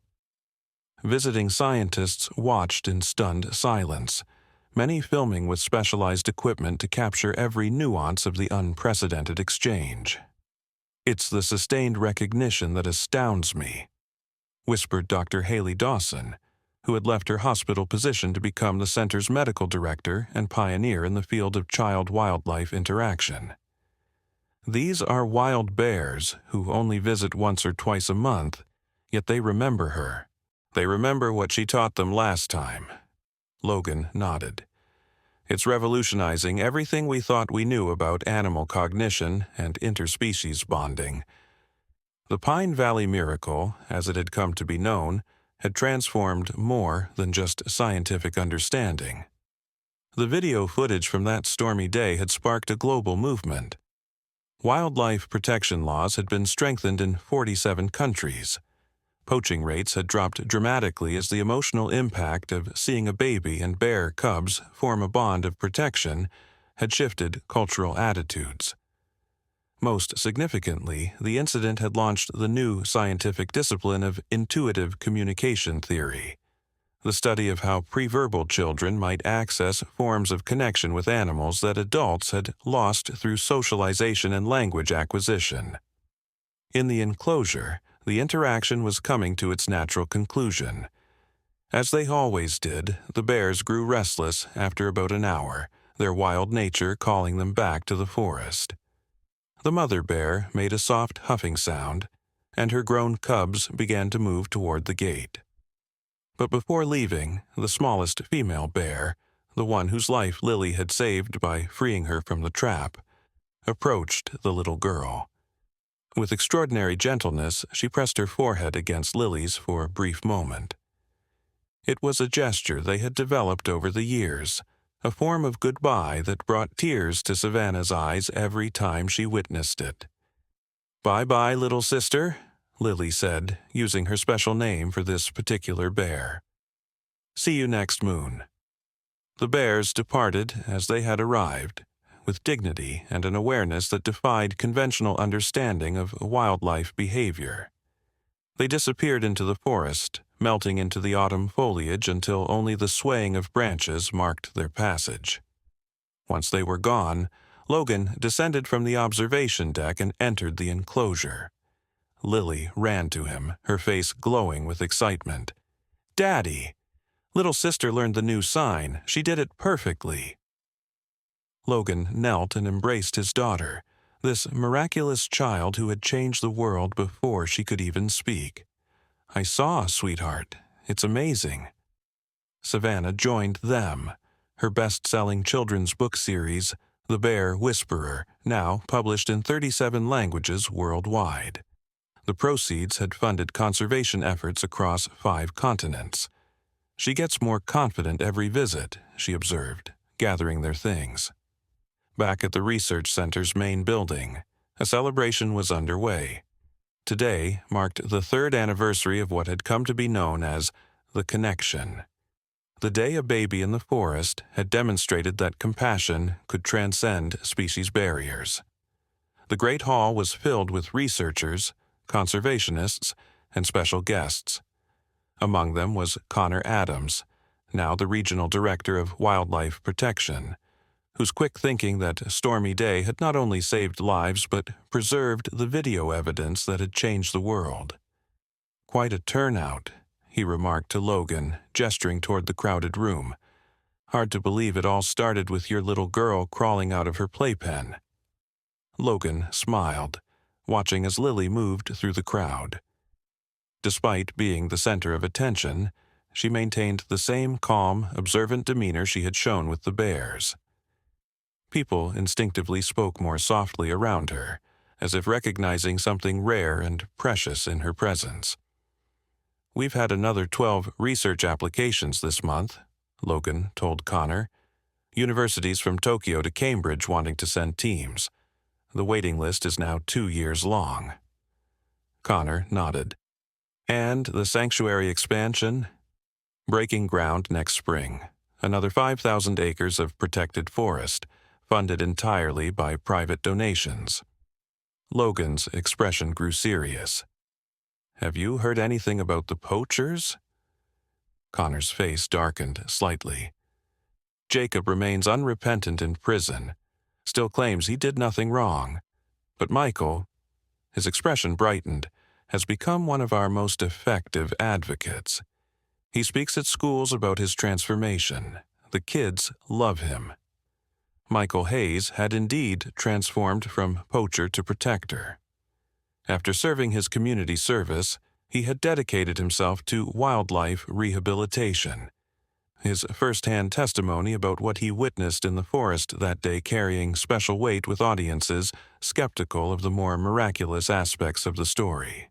Visiting scientists watched in stunned silence, many filming with specialized equipment to capture every nuance of the unprecedented exchange. "It's the sustained recognition that astounds me," whispered Dr. Haley Dawson, who had left her hospital position to become the center's medical director and pioneer in the field of child-wildlife interaction. "These are wild bears who only visit once or twice a month, yet they remember her. They remember what she taught them last time." Logan nodded. "It's revolutionizing everything we thought we knew about animal cognition and interspecies bonding." The Pine Valley Miracle, as it had come to be known, had transformed more than just scientific understanding. The video footage from that stormy day had sparked a global movement. Wildlife protection laws had been strengthened in 47 countries. Poaching rates had dropped dramatically as the emotional impact of seeing a baby and bear cubs form a bond of protection had shifted cultural attitudes. Most significantly, the incident had launched the new scientific discipline of intuitive communication theory, the study of how preverbal children might access forms of connection with animals that adults had lost through socialization and language acquisition. In the enclosure, the interaction was coming to its natural conclusion. As they always did, the bears grew restless after about an hour, their wild nature calling them back to the forest. The mother bear made a soft huffing sound, and her grown cubs began to move toward the gate. But before leaving, the smallest female bear, the one whose life Lily had saved by freeing her from the trap, approached the little girl. With extraordinary gentleness, she pressed her forehead against Lily's for a brief moment. It was a gesture they had developed over the years, a form of goodbye that brought tears to Savannah's eyes every time she witnessed it. "Bye-bye, little sister," Lily said, using her special name for this particular bear. "See you next moon." The bears departed as they had arrived, with dignity and an awareness that defied conventional understanding of wildlife behavior. They disappeared into the forest, melting into the autumn foliage until only the swaying of branches marked their passage. Once they were gone, Logan descended from the observation deck and entered the enclosure. Lily ran to him, her face glowing with excitement. "Daddy! Little sister learned the new sign. She did it perfectly." Logan knelt and embraced his daughter, this miraculous child who had changed the world before she could even speak. "I saw, sweetheart. It's amazing." Savannah joined them. Her best-selling children's book series, The Bear Whisperer, now published in 37 languages worldwide. The proceeds had funded conservation efforts across 5 continents. "She gets more confident every visit," she observed, gathering their things. Back at the research center's main building, a celebration was underway. Today marked the 3rd anniversary of what had come to be known as the Connection. The day a baby in the forest had demonstrated that compassion could transcend species barriers. The Great Hall was filled with researchers, conservationists, and special guests. Among them was Connor Adams, now the Regional Director of Wildlife Protection, whose quick thinking that Stormy Day had not only saved lives but preserved the video evidence that had changed the world. "Quite a turnout," he remarked to Logan, gesturing toward the crowded room. "Hard to believe it all started with your little girl crawling out of her playpen." Logan smiled, watching as Lily moved through the crowd. Despite being the center of attention, she maintained the same calm, observant demeanor she had shown with the bears. People instinctively spoke more softly around her, as if recognizing something rare and precious in her presence. "We've had another 12 research applications this month," Logan told Connor. "Universities from Tokyo to Cambridge wanting to send teams. The waiting list is now 2 years long." Connor nodded. "And the sanctuary expansion?" "Breaking ground next spring. Another 5,000 acres of protected forest, funded entirely by private donations." Logan's expression grew serious. "Have you heard anything about the poachers?" Connor's face darkened slightly. "Jacob remains unrepentant in prison, still claims he did nothing wrong. But Michael," his expression brightened, "has become one of our most effective advocates. He speaks at schools about his transformation. The kids love him." Michael Hayes had indeed transformed from poacher to protector. After serving his community service, he had dedicated himself to wildlife rehabilitation. His first-hand testimony about what he witnessed in the forest that day carrying special weight with audiences skeptical of the more miraculous aspects of the story.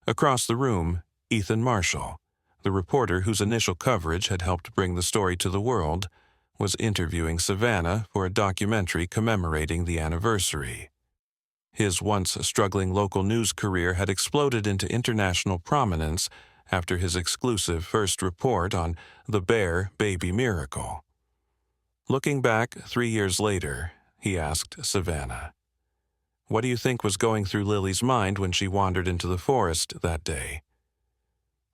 Across the room, Ethan Marshall, the reporter whose initial coverage had helped bring the story to the world, was interviewing Savannah for a documentary commemorating the anniversary. His once struggling local news career had exploded into international prominence after his exclusive first report on the bear baby miracle. Looking back 3 years later, he asked Savannah, "What do you think was going through Lily's mind when she wandered into the forest that day?"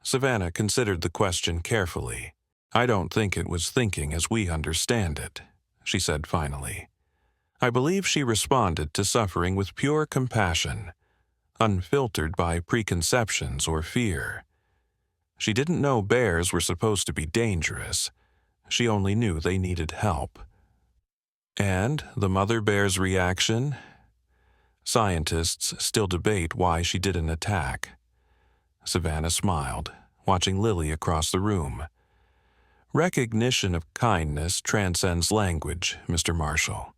Savannah considered the question carefully. "I don't think it was thinking as we understand it," she said finally. "I believe she responded to suffering with pure compassion, unfiltered by preconceptions or fear. She didn't know bears were supposed to be dangerous. She only knew they needed help." "And the mother bear's reaction?" "Scientists still debate why she didn't attack." Savannah smiled, watching Lily across the room. "Recognition of kindness transcends language, Mr. Marshall.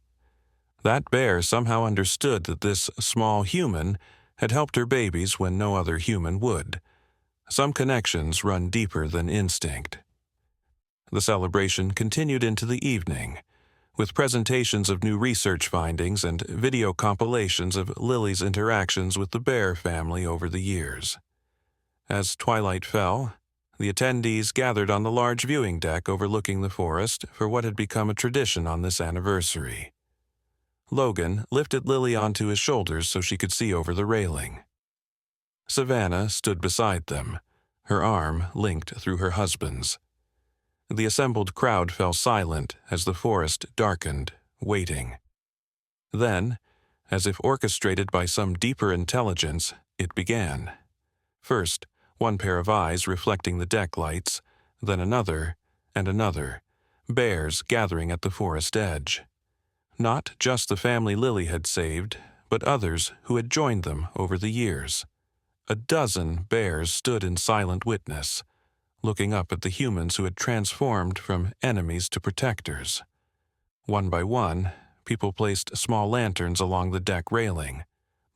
That bear somehow understood that this small human had helped her babies when no other human would. Some connections run deeper than instinct." The celebration continued into the evening, with presentations of new research findings and video compilations of Lily's interactions with the bear family over the years. As twilight fell, the attendees gathered on the large viewing deck overlooking the forest for what had become a tradition on this anniversary. Logan lifted Lily onto his shoulders so she could see over the railing. Savannah stood beside them, her arm linked through her husband's. The assembled crowd fell silent as the forest darkened, waiting. Then, as if orchestrated by some deeper intelligence, it began. First, one pair of eyes reflecting the deck lights, then another, and another, bears gathering at the forest edge. Not just the family Lily had saved, but others who had joined them over the years. A dozen bears stood in silent witness, looking up at the humans who had transformed from enemies to protectors. One by one, people placed small lanterns along the deck railing,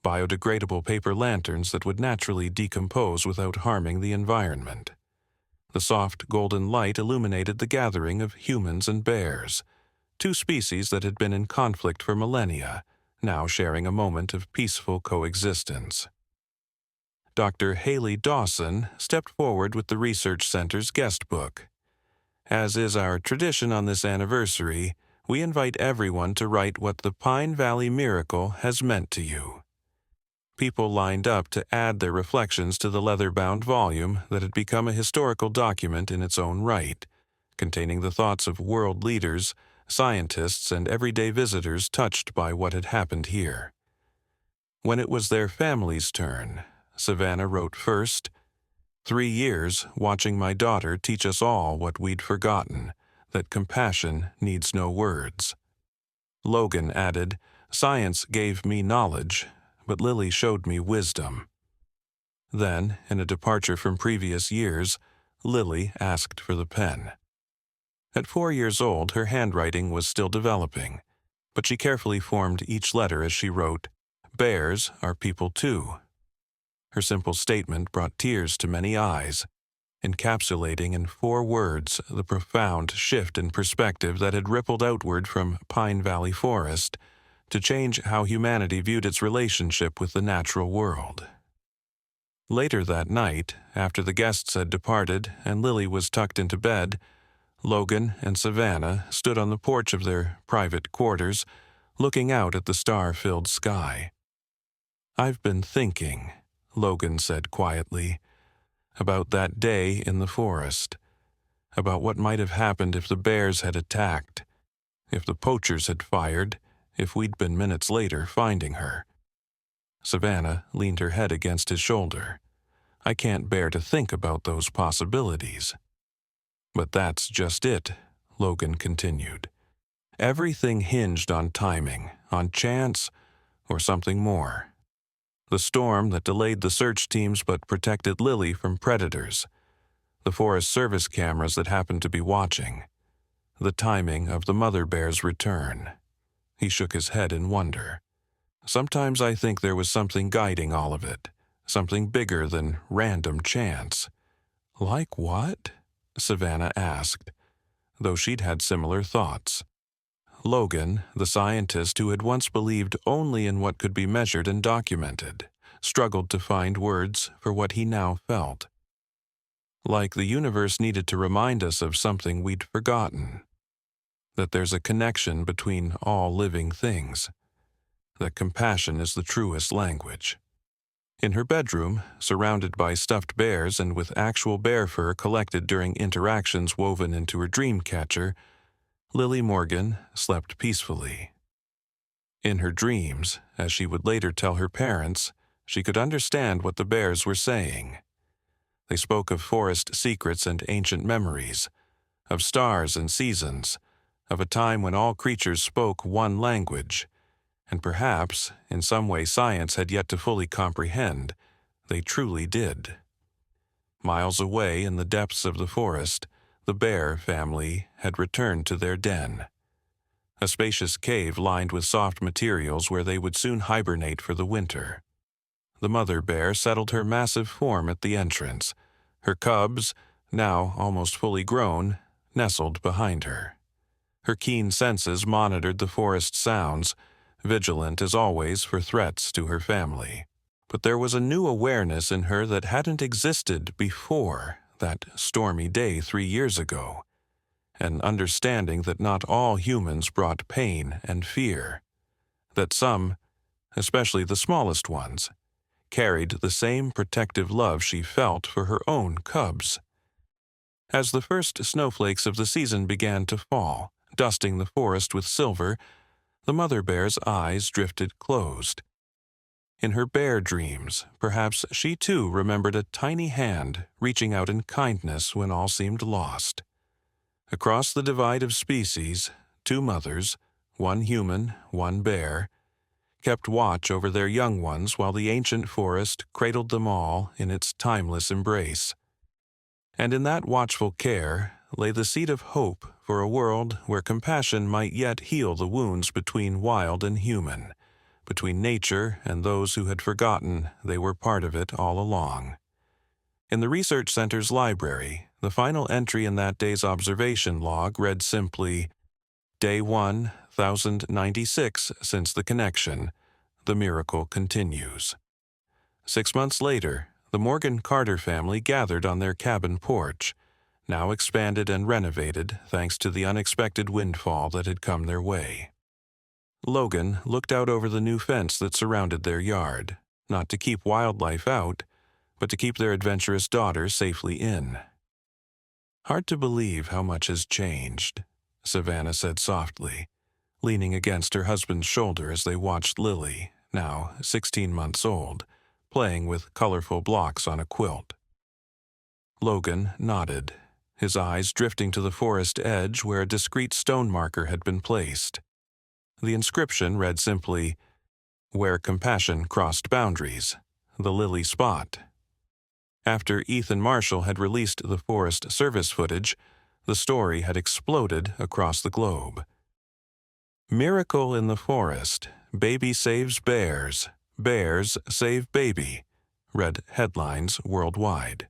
biodegradable paper lanterns that would naturally decompose without harming the environment. The soft golden light illuminated the gathering of humans and bears, two species that had been in conflict for millennia, now sharing a moment of peaceful coexistence. Dr. Haley Dawson stepped forward with the Research Center's guest book. As is our tradition on this anniversary, we invite everyone to write what the Pine Valley miracle has meant to you. People lined up to add their reflections to the leather-bound volume that had become a historical document in its own right, containing the thoughts of world leaders, scientists, and everyday visitors touched by what had happened here. When it was their family's turn, Savannah wrote first, 3 years watching my daughter teach us all what we'd forgotten, that compassion needs no words. Logan added, science gave me knowledge, but Lily showed me wisdom. Then, in a departure from previous years, Lily asked for the pen. At 4 years old, her handwriting was still developing, but she carefully formed each letter as she wrote, bears are people too. Her simple statement brought tears to many eyes, encapsulating in 4 words the profound shift in perspective that had rippled outward from Pine Valley Forest to change how humanity viewed its relationship with the natural world. Later that night, after the guests had departed and Lily was tucked into bed, Logan and Savannah stood on the porch of their private quarters, looking out at the star-filled sky. I've been thinking, Logan said quietly, about that day in the forest, about what might have happened if the bears had attacked, if the poachers had fired, if we'd been minutes later finding her. Savannah leaned her head against his shoulder. I can't bear to think about those possibilities. But that's just it, Logan continued. Everything hinged on timing, on chance, or something more. The storm that delayed the search teams but protected Lily from predators. The Forest Service cameras that happened to be watching. The timing of the mother bear's return. He shook his head in wonder. Sometimes I think there was something guiding all of it, something bigger than random chance. Like what? Savannah asked, though she'd had similar thoughts. Logan, the scientist who had once believed only in what could be measured and documented, struggled to find words for what he now felt. Like the universe needed to remind us of something we'd forgotten. That there's a connection between all living things. That compassion is the truest language. In her bedroom, surrounded by stuffed bears and with actual bear fur collected during interactions woven into her dream catcher, Lily Morgan slept peacefully. In her dreams, as she would later tell her parents, she could understand what the bears were saying. They spoke of forest secrets and ancient memories, of stars and seasons, of a time when all creatures spoke one language, and perhaps, in some way science had yet to fully comprehend, they truly did. Miles away in the depths of the forest, the bear family had returned to their den. A spacious cave lined with soft materials where they would soon hibernate for the winter. The mother bear settled her massive form at the entrance. Her cubs, now almost fully grown, nestled behind her. Her keen senses monitored the forest sounds, vigilant as always for threats to her family. But there was a new awareness in her that hadn't existed before that stormy day 3 years ago, an understanding that not all humans brought pain and fear. that some, especially the smallest ones, carried the same protective love she felt for her own cubs. As the first snowflakes of the season began to fall, dusting the forest with silver, the mother bear's eyes drifted closed. In her bear dreams, perhaps she too remembered a tiny hand reaching out in kindness when all seemed lost. Across the divide of species, two mothers, one human, one bear, kept watch over their young ones while the ancient forest cradled them all in its timeless embrace. And in that watchful care lay the seed of hope for a world where compassion might yet heal the wounds between wild and human, between nature and those who had forgotten they were part of it all along. In the research center's library, the final entry in that day's observation log read simply, Day 1, 1096 since the connection. The miracle continues. 6 months later, the Morgan Carter family gathered on their cabin porch, now expanded and renovated thanks to the unexpected windfall that had come their way. Logan looked out over the new fence that surrounded their yard, not to keep wildlife out, but to keep their adventurous daughter safely in. "Hard to believe how much has changed," Savannah said softly, leaning against her husband's shoulder as they watched Lily, now 16 months old, playing with colorful blocks on a quilt. Logan nodded, his eyes drifting to the forest edge where a discreet stone marker had been placed. The inscription read simply, "Where compassion crossed boundaries, the Lily spot." After Ethan Marshall had released the Forest Service footage, the story had exploded across the globe. "Miracle in the forest, baby saves bears, bears save baby," read headlines worldwide.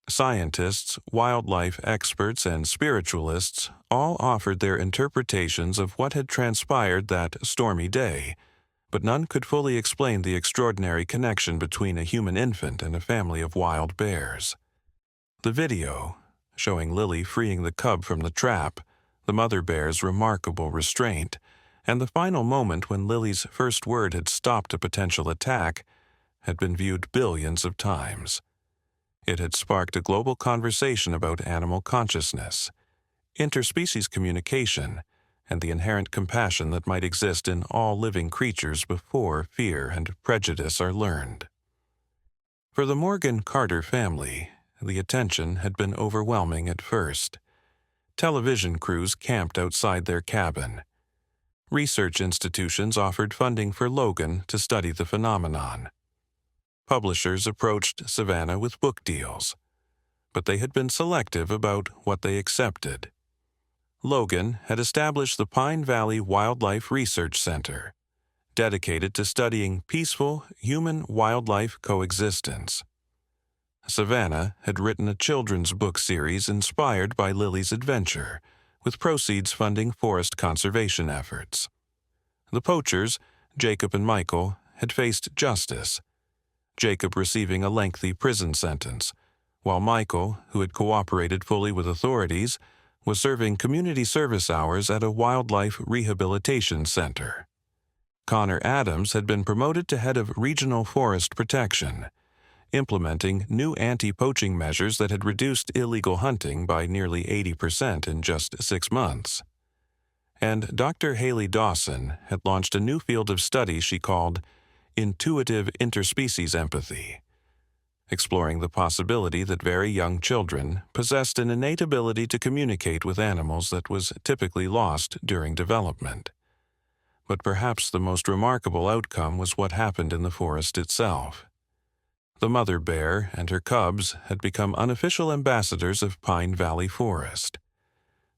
Scientists, wildlife experts, and spiritualists all offered their interpretations of what had transpired that stormy day, but none could fully explain the extraordinary connection between a human infant and a family of wild bears. The video, showing Lily freeing the cub from the trap, the mother bear's remarkable restraint, and the final moment when Lily's first word had stopped a potential attack, had been viewed billions of times. It had sparked a global conversation about animal consciousness, interspecies communication, and the inherent compassion that might exist in all living creatures before fear and prejudice are learned. For the Morgan Carter family, the attention had been overwhelming at first. Television crews camped outside their cabin. Research institutions offered funding for Logan to study the phenomenon. Publishers approached Savannah with book deals, but they had been selective about what they accepted. Logan had established the Pine Valley Wildlife Research Center, dedicated to studying peaceful human-wildlife coexistence. Savannah had written a children's book series inspired by Lily's adventure, with proceeds funding forest conservation efforts. The poachers, Jacob and Michael, had faced justice, Jacob receiving a lengthy prison sentence, while Michael, who had cooperated fully with authorities, was serving community service hours at a wildlife rehabilitation center. Connor Adams had been promoted to head of Regional Forest Protection, implementing new anti-poaching measures that had reduced illegal hunting by nearly 80% in just 6 months. And Dr. Haley Dawson had launched a new field of study she called intuitive interspecies empathy, exploring the possibility that very young children possessed an innate ability to communicate with animals that was typically lost during development. But perhaps the most remarkable outcome was what happened in the forest itself. The mother bear and her cubs had become unofficial ambassadors of Pine Valley Forest.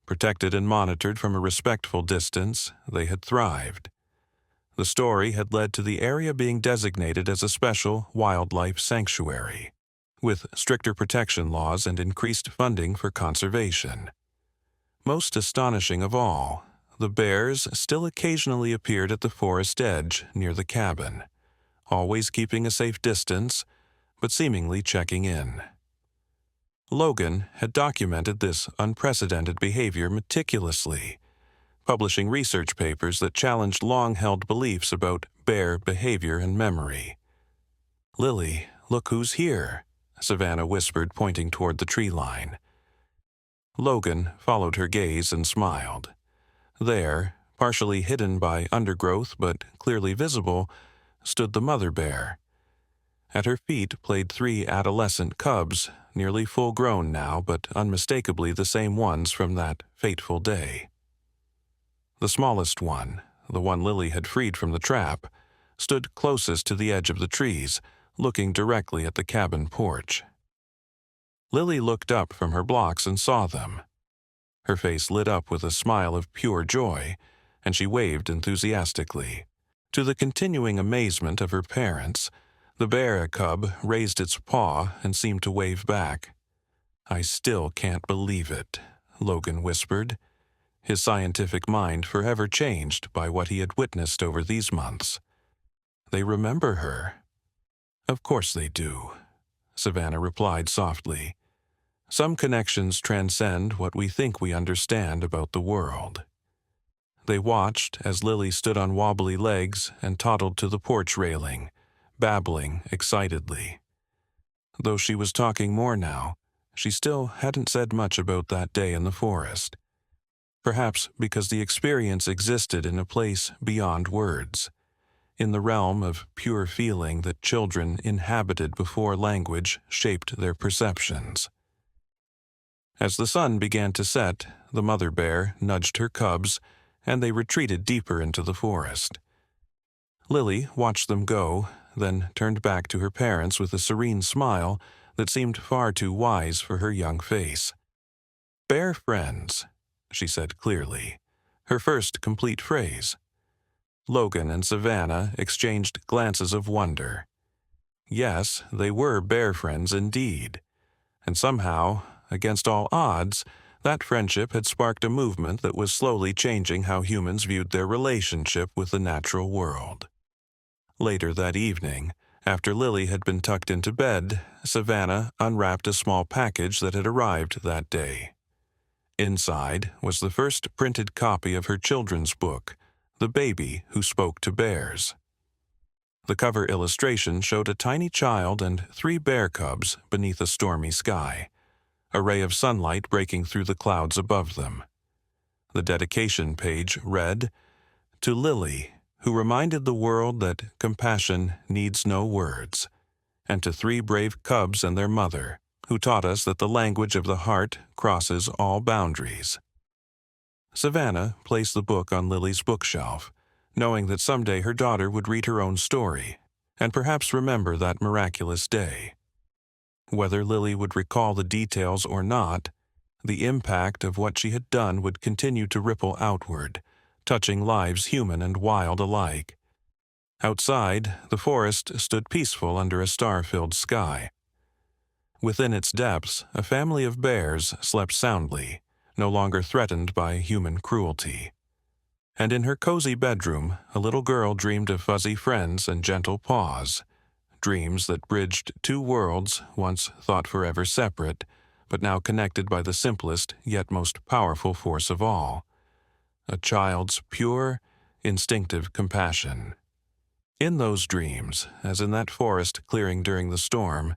Protected and monitored from a respectful distance, they had thrived. The story had led to the area being designated as a special wildlife sanctuary, with stricter protection laws and increased funding for conservation. Most astonishing of all, the bears still occasionally appeared at the forest edge near the cabin, always keeping a safe distance, but seemingly checking in. Logan had documented this unprecedented behavior meticulously, publishing research papers that challenged long-held beliefs about bear behavior and memory. "Lily, look who's here," Savannah whispered, pointing toward the tree line. Logan followed her gaze and smiled. There, partially hidden by undergrowth but clearly visible, stood the mother bear. At her feet played 3 adolescent cubs, nearly full-grown now, but unmistakably the same ones from that fateful day. The smallest one, the one Lily had freed from the trap, stood closest to the edge of the trees, looking directly at the cabin porch. Lily looked up from her blocks and saw them. Her face lit up with a smile of pure joy, and she waved enthusiastically. To the continuing amazement of her parents, the bear cub raised its paw and seemed to wave back. "I still can't believe it," Logan whispered, his scientific mind forever changed by what he had witnessed over these months. "They remember her." "Of course they do," Savannah replied softly. "Some connections transcend what we think we understand about the world." They watched as Lily stood on wobbly legs and toddled to the porch railing, babbling excitedly. Though she was talking more now, she still hadn't said much about that day in the forest. Perhaps because the experience existed in a place beyond words, in the realm of pure feeling that children inhabited before language shaped their perceptions. As the sun began to set, the mother bear nudged her cubs, and they retreated deeper into the forest. Lily watched them go, then turned back to her parents with a serene smile that seemed far too wise for her young face. "Bear friends," she said clearly, her first complete phrase. Logan and Savannah exchanged glances of wonder. Yes, they were bear friends indeed, and somehow, against all odds, that friendship had sparked a movement that was slowly changing how humans viewed their relationship with the natural world. Later that evening, after Lily had been tucked into bed, Savannah unwrapped a small package that had arrived that day. Inside was the first printed copy of her children's book, The Baby Who Spoke to Bears. The cover illustration showed a tiny child and 3 bear cubs beneath a stormy sky, a ray of sunlight breaking through the clouds above them. The dedication page read, "To Lily, who reminded the world that compassion needs no words, and to 3 brave cubs and their mother, who taught us that the language of the heart crosses all boundaries." Savannah placed the book on Lily's bookshelf, knowing that someday her daughter would read her own story, and perhaps remember that miraculous day. Whether Lily would recall the details or not, the impact of what she had done would continue to ripple outward, touching lives human and wild alike. Outside, the forest stood peaceful under a star-filled sky. Within its depths, a family of bears slept soundly, no longer threatened by human cruelty. And in her cozy bedroom, a little girl dreamed of fuzzy friends and gentle paws, dreams that bridged 2 worlds once thought forever separate, but now connected by the simplest yet most powerful force of all, a child's pure, instinctive compassion. In those dreams, as in that forest clearing during the storm,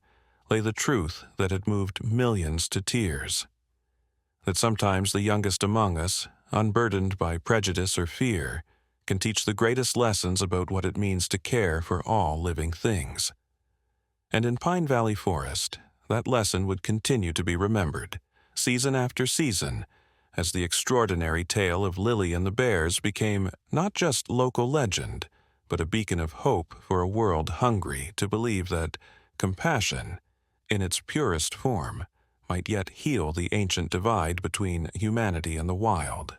lay the truth that had moved millions to tears. That sometimes the youngest among us, unburdened by prejudice or fear, can teach the greatest lessons about what it means to care for all living things. And in Pine Valley Forest, that lesson would continue to be remembered, season after season, as the extraordinary tale of Lily and the Bears became not just local legend, but a beacon of hope for a world hungry to believe that compassion, in its purest form, might yet heal the ancient divide between humanity and the wild.